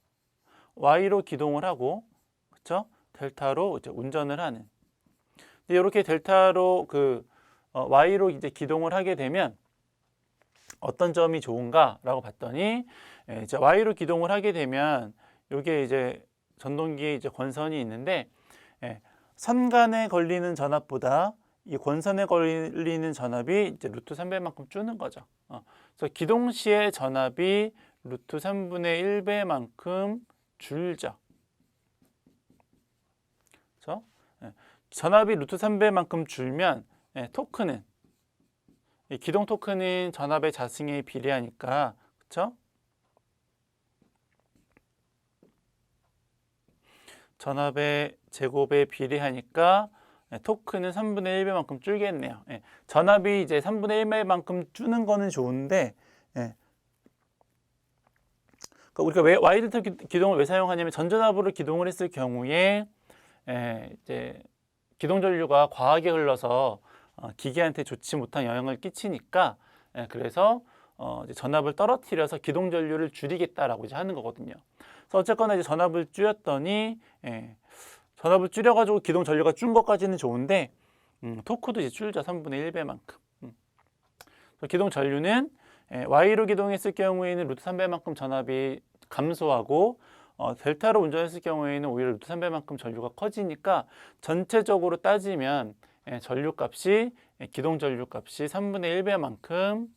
Y로 기동을 하고 그렇죠? 델타로 이제 운전을 하는 이렇게 델타로 Y로 이제 기동을 하게 되면 어떤 점이 좋은가라고 봤더니 이제 Y로 기동을 하게 되면 이게 이제 전동기에 이제 권선이 있는데 선간에 걸리는 전압보다 이 권선에 걸리는 전압이 이제 루트 3배만큼 줄는 거죠. 그래서 기동 시의 전압이 루트 3분의 1배만큼 줄죠. 그렇죠? 전압이 루트 3배만큼 줄면 토크는 이 기동 토크는 전압의 자승에 비례하니까 그렇죠? 전압의 제곱에 비례하니까 토크는 3분의 1배만큼 줄겠네요. 전압이 이제 3분의 1배만큼 주는 거는 좋은데 그러니까 우리가 왜 Y 델타 기동을 왜 사용하냐면 전전압으로 기동을 했을 경우에 이제 기동 전류가 과하게 흘러서 기계한테 좋지 못한 영향을 끼치니까 그래서 이제 전압을 떨어뜨려서 기동 전류를 줄이겠다라고 이제 하는 거거든요. 그래서 어쨌거나 이제 전압을 줄였더니 전압을 줄여가지고 기동 전류가 준 것까지는 좋은데 토크도 이제 줄죠. 3분의 1배만큼. 기동 전류는 Y로 기동했을 경우에는 루트 3배만큼 전압이 감소하고 델타로 운전했을 경우에는 오히려 루트 3배만큼 전류가 커지니까 전체적으로 따지면 전류값이 기동 전류값이 3분의 1배만큼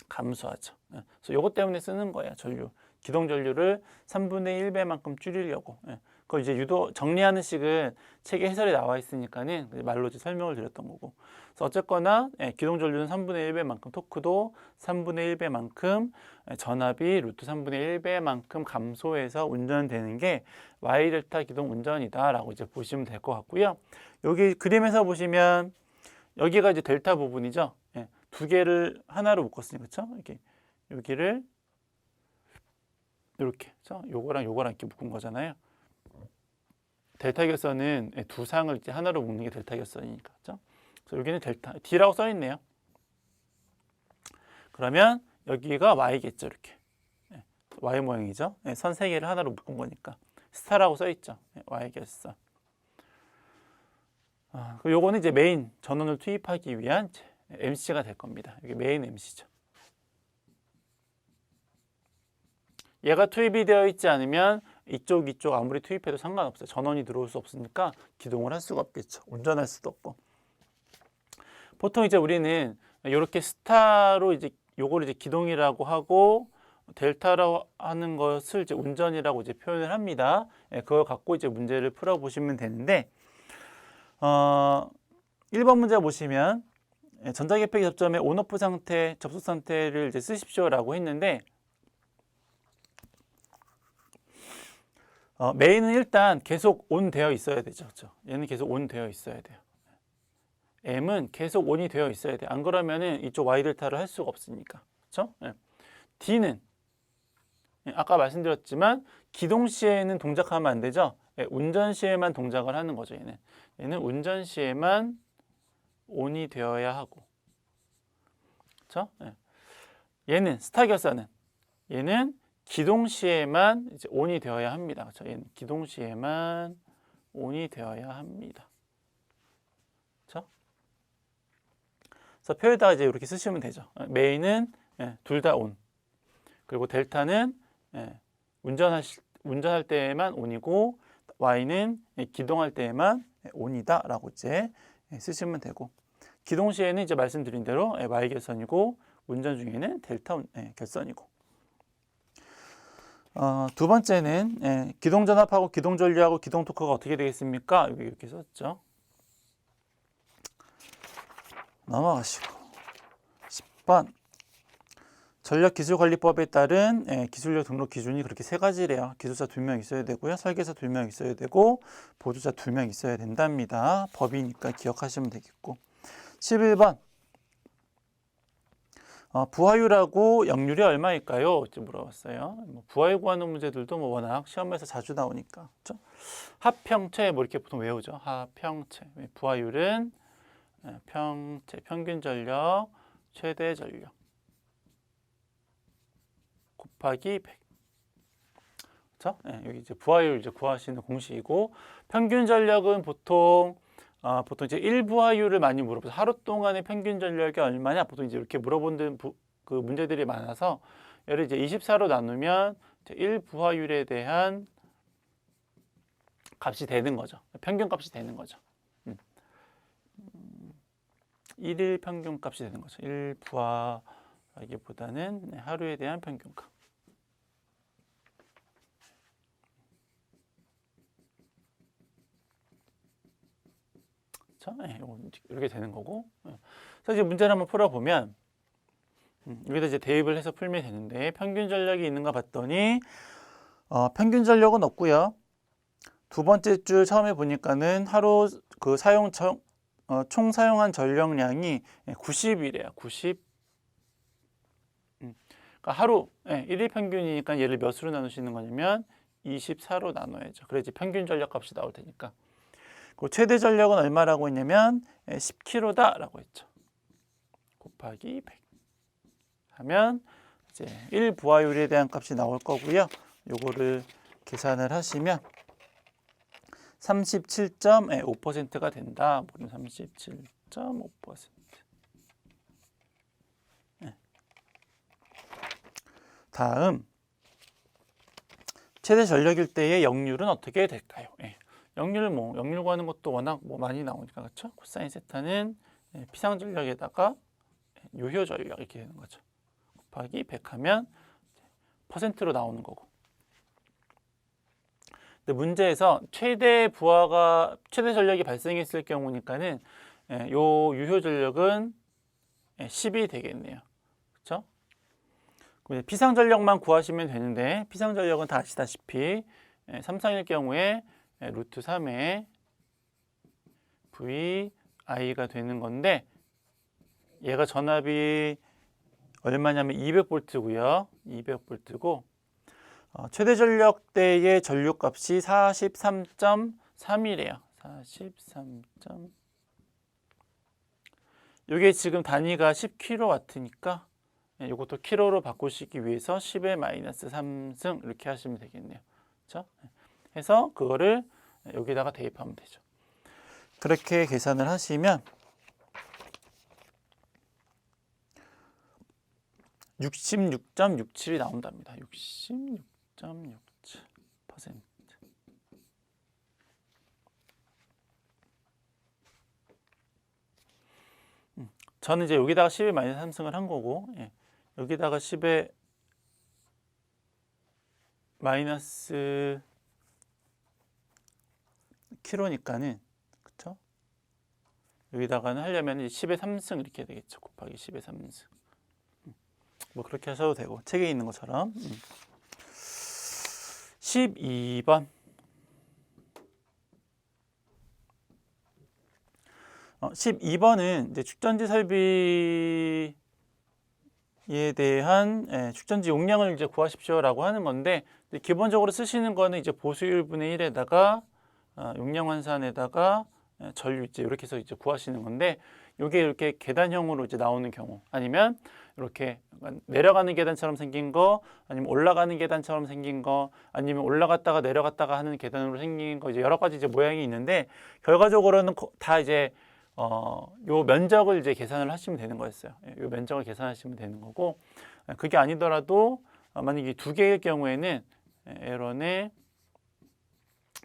감소하죠. 그래서 이것 때문에 쓰는 거예요. 전류. 기동 전류를 3분의 1배만큼 줄이려고. 그걸 이제 유도 정리하는 식은 책에 해설에 나와 있으니까는 말로 이제 설명을 드렸던 거고. 그래서 어쨌거나 기동 전류는 3분의 1배만큼, 토크도 3분의 1배만큼 전압이 루트 3분의 1배만큼 감소해서 운전되는 게 Y 델타 기동 운전이다라고 이제 보시면 될 것 같고요. 여기 그림에서 보시면 여기가 이제 델타 부분이죠. 두 개를 하나로 묶었으니까 그렇죠? 이렇게 여기를 이렇게, 그렇죠? 요거랑 요거랑 이렇게 묶은 거잖아요. 델타 결선은 두 상을 이제 하나로 묶는 게 델타 결선이니까, 그렇죠? 그래서 여기는 델타 D라고 써 있네요. 그러면 여기가 Y겠죠, 이렇게. Y 모양이죠. 선 세 개를 하나로 묶은 거니까 스타라고 써 있죠. Y 결선. 요거는 이제 메인 전원을 투입하기 위한 MC가 될 겁니다. 이게 메인 MC죠. 얘가 투입이 되어 있지 않으면 이쪽 아무리 투입해도 상관없어요. 전원이 들어올 수 없으니까 기동을 할 수가 없겠죠. 운전할 수도 없고. 보통 이제 우리는 이렇게 스타로 이제 요거를 이제 기동이라고 하고 델타라고 하는 것을 이제 운전이라고 이제 표현을 합니다. 그걸 갖고 이제 문제를 풀어 보시면 되는데 1번 문제 보시면 전자계폐기 접점의 온오프 상태, 접속 상태를 이제 쓰십시오라고 했는데 메인은 일단 계속 온 되어 있어야 되죠. 그렇죠? 얘는 계속 온 되어 있어야 돼요. M은 계속 온이 되어 있어야 돼요. 안 그러면은 이쪽 Y 델타를 할 수가 없으니까. 그렇죠? D는 아까 말씀드렸지만 기동 시에는 동작하면 안 되죠. 운전 시에만 동작을 하는 거죠. 얘는 운전 시에만 온이 되어야 하고, 그렇죠? 얘는 스타 결선은 얘는 기동 시에만 이제 온이 되어야 합니다. 그렇죠? 얘는 기동 시에만 온이 되어야 합니다. 그렇죠? 그래서 표에다가 이제 이렇게 쓰시면 되죠. 메인은 둘 다 온, 그리고 델타는 운전할 때에만 온이고 Y는 기동할 때에만 온이다라고 이제 쓰시면 되고, 기동 시에는 이제 말씀드린 대로 Y 결선이고 운전 중에는 델타 결선이고. 두 번째는 기동 전압하고 기동 전류하고 기동 토크가 어떻게 되겠습니까? 여기 이렇게 썼죠. 넘어가시고 10번 전력기술관리법에 따른 기술력 등록 기준이 그렇게 세 가지래요. 기술자 2명 있어야 되고요. 설계사 2명 있어야 되고 보조자 2명 있어야 된답니다. 법이니까 기억하시면 되겠고. 11번 부하율하고 역률이 얼마일까요? 이렇게 물어봤어요. 부하율 구하는 문제들도 워낙 시험에서 자주 나오니까. 그렇죠? 합평체 이렇게 보통 외우죠. 합평체. 부하율은 평체, 평균 전력, 최대 전력 곱하기 100. 그렇죠? 여기 이제 부하율 이제 구하시는 공식이고, 평균 전력은 보통 이제 1부하율을 많이 물어봐서 하루 동안의 평균 전력이 얼마냐 보통 이제 이렇게 물어보는 그 문제들이 많아서 얘를 이제 24로 나누면 이제 1부하율에 대한 값이 되는 거죠. 평균 값이 되는 거죠. 1일 평균 값이 되는 거죠. 1부하라기보다는 하루에 대한 평균 값. 이렇게 되는 거고. 그래서 이제 문제를 한번 풀어보면 여기다 이제 대입을 해서 풀면 되는데, 평균 전력이 있는가 봤더니 평균 전력은 없고요. 두 번째 줄 처음에 보니까는 하루 그 총 사용한 전력량이 90이래요. 90. 그러니까 하루 1일 평균이니까 얘를 몇으로 나눌 수 있는 거냐면 24로 나눠야죠. 그래야지 평균 전력 값이 나올 테니까. 그 최대 전력은 얼마라고 했냐면 10kg다라고 했죠. 곱하기 100 하면 이제 1부하율에 대한 값이 나올 거고요. 요거를 계산을 하시면 37.5%가 된다. 37.5%. 다음 최대 전력일 때의 역률은 어떻게 될까요? 역률 구하는 것도 워낙 많이 나오니까 그렇죠? 코사인 세타는 피상 전력에다가 유효 전력 이렇게 되는 거죠. 곱하기 100 하면 퍼센트로 나오는 거고. 근데 문제에서 최대 전력이 발생했을 경우니까는 요 유효 전력은 10이 되겠네요. 그렇죠? 피상 전력만 구하시면 되는데 피상 전력은 다 아시다시피 3상일 경우에 루트 3의 VI가 되는 건데 얘가 전압이 얼마냐면 200V고요. 200V고 최대 전력 때의 전류값이 43.3이래요. 43. 이게 지금 단위가 10kW니까 이것도 킬로로 바꾸시기 위해서 10의 마이너스 3승 이렇게 하시면 되겠네요. 그렇죠? 해서 그거를 여기다가 대입하면 되죠. 그렇게 계산을 하시면 66.67이 나온답니다. 66.67%. 저는 이제 여기다가 10의 마이너스 3승을 한 거고 여기다가 10의 마이너스 킬로니까는 그쵸? 여기다가는 하려면 10의 3승 이렇게 되겠죠. 곱하기 10의 3승. 뭐 그렇게 하셔도 되고 책에 있는 것처럼. 12번. 12번은 이제 축전지 설비에 대한 축전지 용량을 이제 구하십시오라고 하는 건데 기본적으로 쓰시는 거는 이제 보수율 분의 1에다가 용량 환산에다가 전류 이제 이렇게 해서 이제 구하시는 건데 이게 이렇게 계단형으로 이제 나오는 경우 아니면 이렇게 내려가는 계단처럼 생긴 거 아니면 올라가는 계단처럼 생긴 거 아니면 올라갔다가 내려갔다가 하는 계단으로 생긴 거 이제 여러 가지 이제 모양이 있는데 결과적으로는 다 이제 요 면적을 이제 계산을 하시면 되는 거였어요. 요 면적을 계산하시면 되는 거고 그게 아니더라도 만약에 두 개의 경우에는 L1에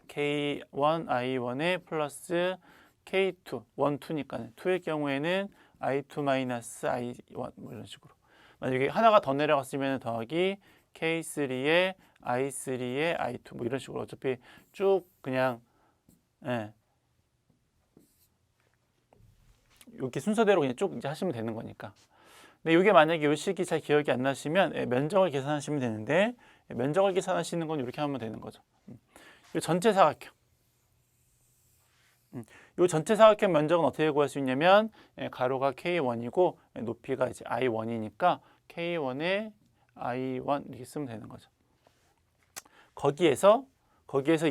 K1, I1에 플러스 K2, 1, 2니까 2의 경우에는 I2 마이너스 I1 뭐 이런 식으로 만약에 하나가 더 내려갔으면 더하기 K3에 I3에 I2 뭐 이런 식으로 어차피 쭉 그냥 이렇게 순서대로 그냥 쭉 이제 하시면 되는 거니까. 근데 이게 만약에 이 식이 잘 기억이 안 나시면 면적을 계산하시면 되는데 면적을 계산하시는 건 이렇게 하면 되는 거죠. 이 전체 사각형. 이 전체 사각형 면적은 어떻게 구할 수 있냐면 가로가 K1이고 높이가 이제 I1이니까 K1에 I1 이렇게 쓰면 되는 거죠. 거기에서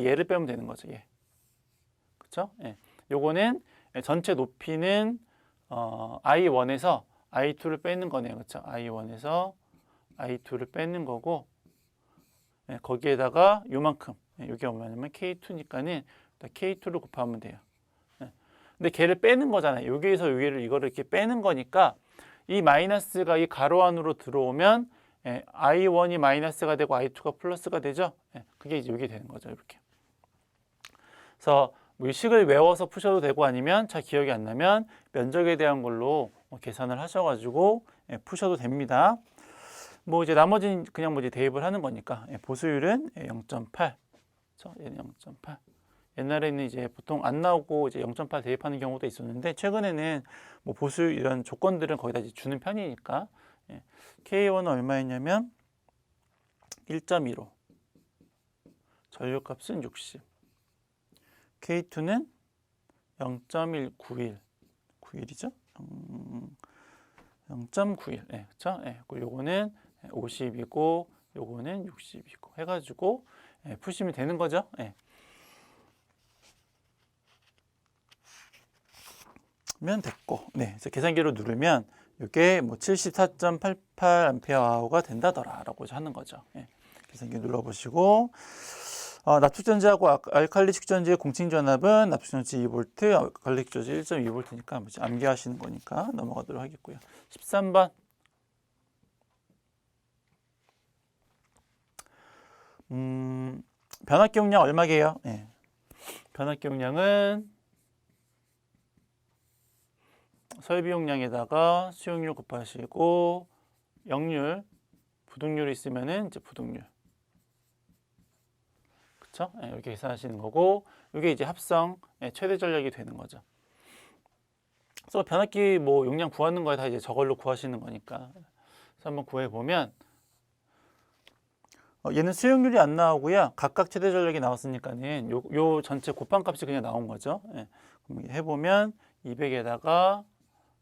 얘를 빼면 되는 거죠. 얘. 그렇죠? 요거는 전체 높이는 I1에서 I2를 빼는 거네요. 그렇죠? I1에서 I2를 빼는 거고 거기에다가 요만큼 이게 얼마냐면 K2니까는 K2를 곱하면 돼요. 근데 걔를 빼는 거잖아요. 여기에서 여기를 이거를 이렇게 빼는 거니까 이 마이너스가 이 가로 안으로 들어오면 I1이 마이너스가 되고 I2가 플러스가 되죠. 그게 이제 여기 되는 거죠. 이렇게. 그래서 뭐 이 식을 외워서 푸셔도 되고 아니면 잘 기억이 안 나면 면적에 대한 걸로 계산을 하셔가지고 푸셔도 됩니다. 뭐 이제 나머지는 그냥 뭐 이제 대입을 하는 거니까 보수율은 0.8. 얘는 0.8. 옛날에는 이제 보통 안 나오고 이제 0.8 대입하는 경우도 있었는데 최근에는 뭐 보수율 이런 조건들은 거의 다 이제 주는 편이니까 K1은 얼마였냐면 1.15. 전류값은 60. K2는 0.191. 91이죠? 0.91. 그렇죠? 그리고 요거는 50이고 요거는 60이고 해가지고 푸시면 되는 거죠. 면 됐고, 그래서 계산기로 누르면 이게 뭐 74.88A 된다더라라고 하는 거죠. 계산기 눌러보시고, 납축전지하고 알칼리 축전지의 공칭전압은 납축전지 2V, 알칼리 축전지 1.2V니까 암기하시는 거니까 넘어가도록 하겠고요. 13번. 변압기 용량 얼마게요? 변압기 용량은 설비 용량에다가 수용률 곱하시고 역률, 부등률이 있으면은 이제 부등률. 그쵸? 이렇게 계산하시는 거고, 이게 이제 합성 최대 전력이 되는 거죠. 그래서 변압기 뭐 용량 구하는 거에 다 이제 저걸로 구하시는 거니까. 그래서 한번 구해 보면 얘는 수용률이 안 나오고요. 각각 최대 전력이 나왔으니까는 요 전체 곱한 값이 그냥 나온 거죠. 그럼 해보면 200에다가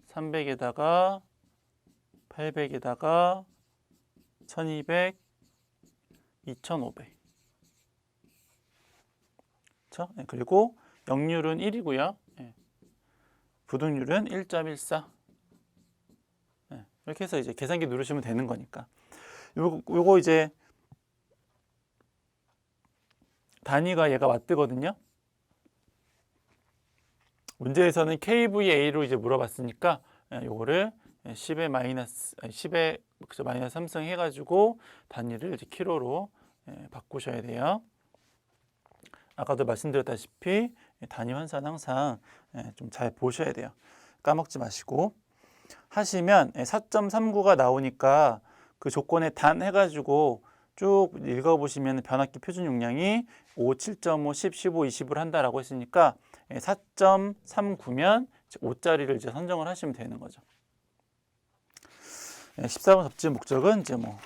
300에다가 800에다가 1200, 2500. 그렇죠? 그리고 역률은 1이고요. 부등률은 1.14. 이렇게 해서 이제 계산기 누르시면 되는 거니까. 요거 이제 단위가 얘가 와트거든요. 문제에서는 kVA로 이제 물어봤으니까 요거를 10에 마이너스 3승 해가지고 단위를 이제 킬로로 바꾸셔야 돼요. 아까도 말씀드렸다시피 단위 환산 항상 좀 잘 보셔야 돼요. 까먹지 마시고 하시면 4.39가 나오니까 그 조건에 단 해가지고 쭉 읽어보시면 변압기 표준 용량이 5, 7.5, 10, 15, 20을 한다라고 했으니까 4.39면 5짜리를 이제 선정을 하시면 되는 거죠. 14번 접지 목적은 이제 뭐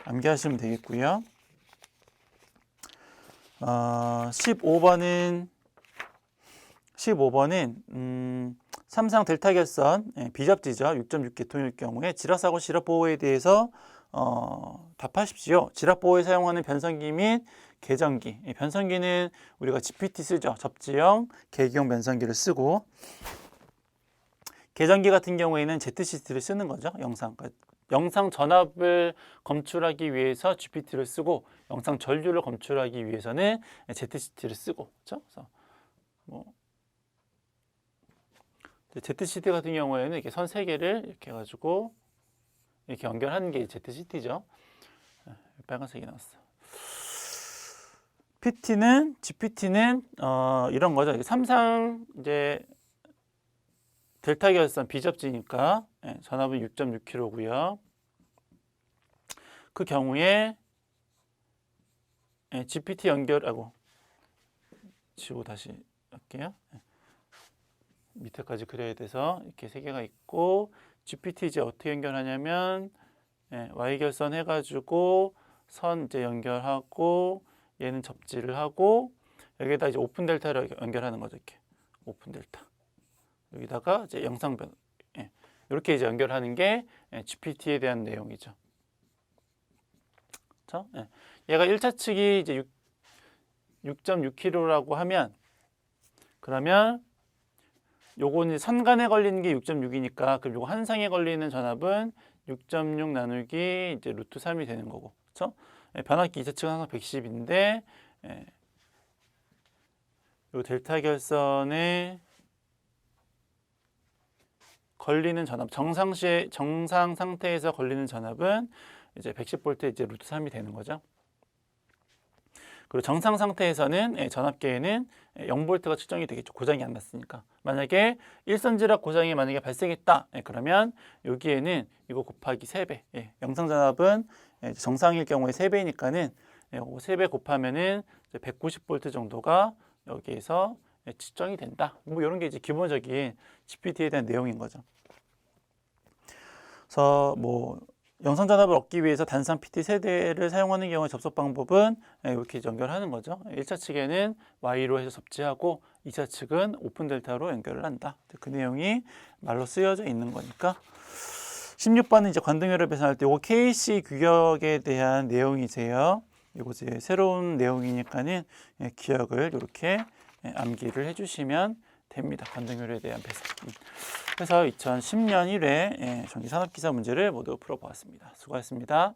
암기하시면 되겠고요. 15번은 삼상 델타 결선 비접지죠. 6.6 계통일 경우에 지락사고 지락보호에 대해서 답하십시오. 지락보호에 사용하는 변성기 및 계전기. 변성기는 우리가 GPT 쓰죠. 접지형 계기용 변성기를 쓰고, 계전기 같은 경우에는 ZCT를 쓰는 거죠. 영상 전압을 검출하기 위해서 GPT를 쓰고, 영상 전류를 검출하기 위해서는 ZCT를 쓰고, 그렇죠? 그래서 뭐 ZCT 같은 경우에는 이렇게 선 3개를 이렇게 해가지고 이렇게 연결하는 게 ZCT죠. 빨간색이 나왔어. GPT는 이런 거죠. 삼상 이제 델타 결선 비접지니까 전압은 6.6kg고요. 그 경우에 GPT 연결하고 지우고 다시 할게요. 밑에까지 그려야 돼서 이렇게 3개가 있고, GPT 이제 어떻게 연결하냐면 Y결선 해가지고 선 이제 연결하고, 얘는 접지를 하고, 여기에다 이제 오픈 델타를 연결하는 거죠. 이렇게 오픈 델타. 여기다가 이제 영상변 이렇게 이제 연결하는 게 GPT에 대한 내용이죠. 그렇죠? 얘가 1차 측이 이제 6.6kg라고 하면, 그러면 요거는 선간에 걸리는 게 6.6이니까 그럼 요거 한 상에 걸리는 전압은 6.6 나누기 이제 루트 3이 되는 거고, 그렇죠? 변압기 2차 측은 항상 110인데 요 델타 결선에 걸리는 전압, 정상 상태에서 걸리는 전압은 이제 110V 이제 루트 3이 되는 거죠. 그리고 정상 상태에서는 전압계에는 0V가 측정이 되겠죠. 고장이 안 났으니까. 만약에 일선지락 고장이 만약에 발생했다, 그러면 여기에는 이거 곱하기 3배. 영상 전압은 정상일 경우에 3배니까는 3배 곱하면은 190V 정도가 여기에서 측정이 된다. 뭐 이런 게 이제 기본적인 GPT에 대한 내용인 거죠. 그래서 뭐 영상 전압을 얻기 위해서 단상 PT 세대를 사용하는 경우의 접속 방법은 이렇게 연결하는 거죠. 1차 측에는 Y로 해서 접지하고 2차 측은 오픈 델타로 연결을 한다. 그 내용이 말로 쓰여져 있는 거니까 16번은 이제 관등회로 배선할 때 요거 KC 규격에 대한 내용이세요. 이거 이제 새로운 내용이니까는 기억을 이렇게 암기를 해주시면 됩니다. 관등회로에 대한 배선. 그래서 2010년 1회 전기산업기사 문제를 모두 풀어보았습니다. 수고하셨습니다.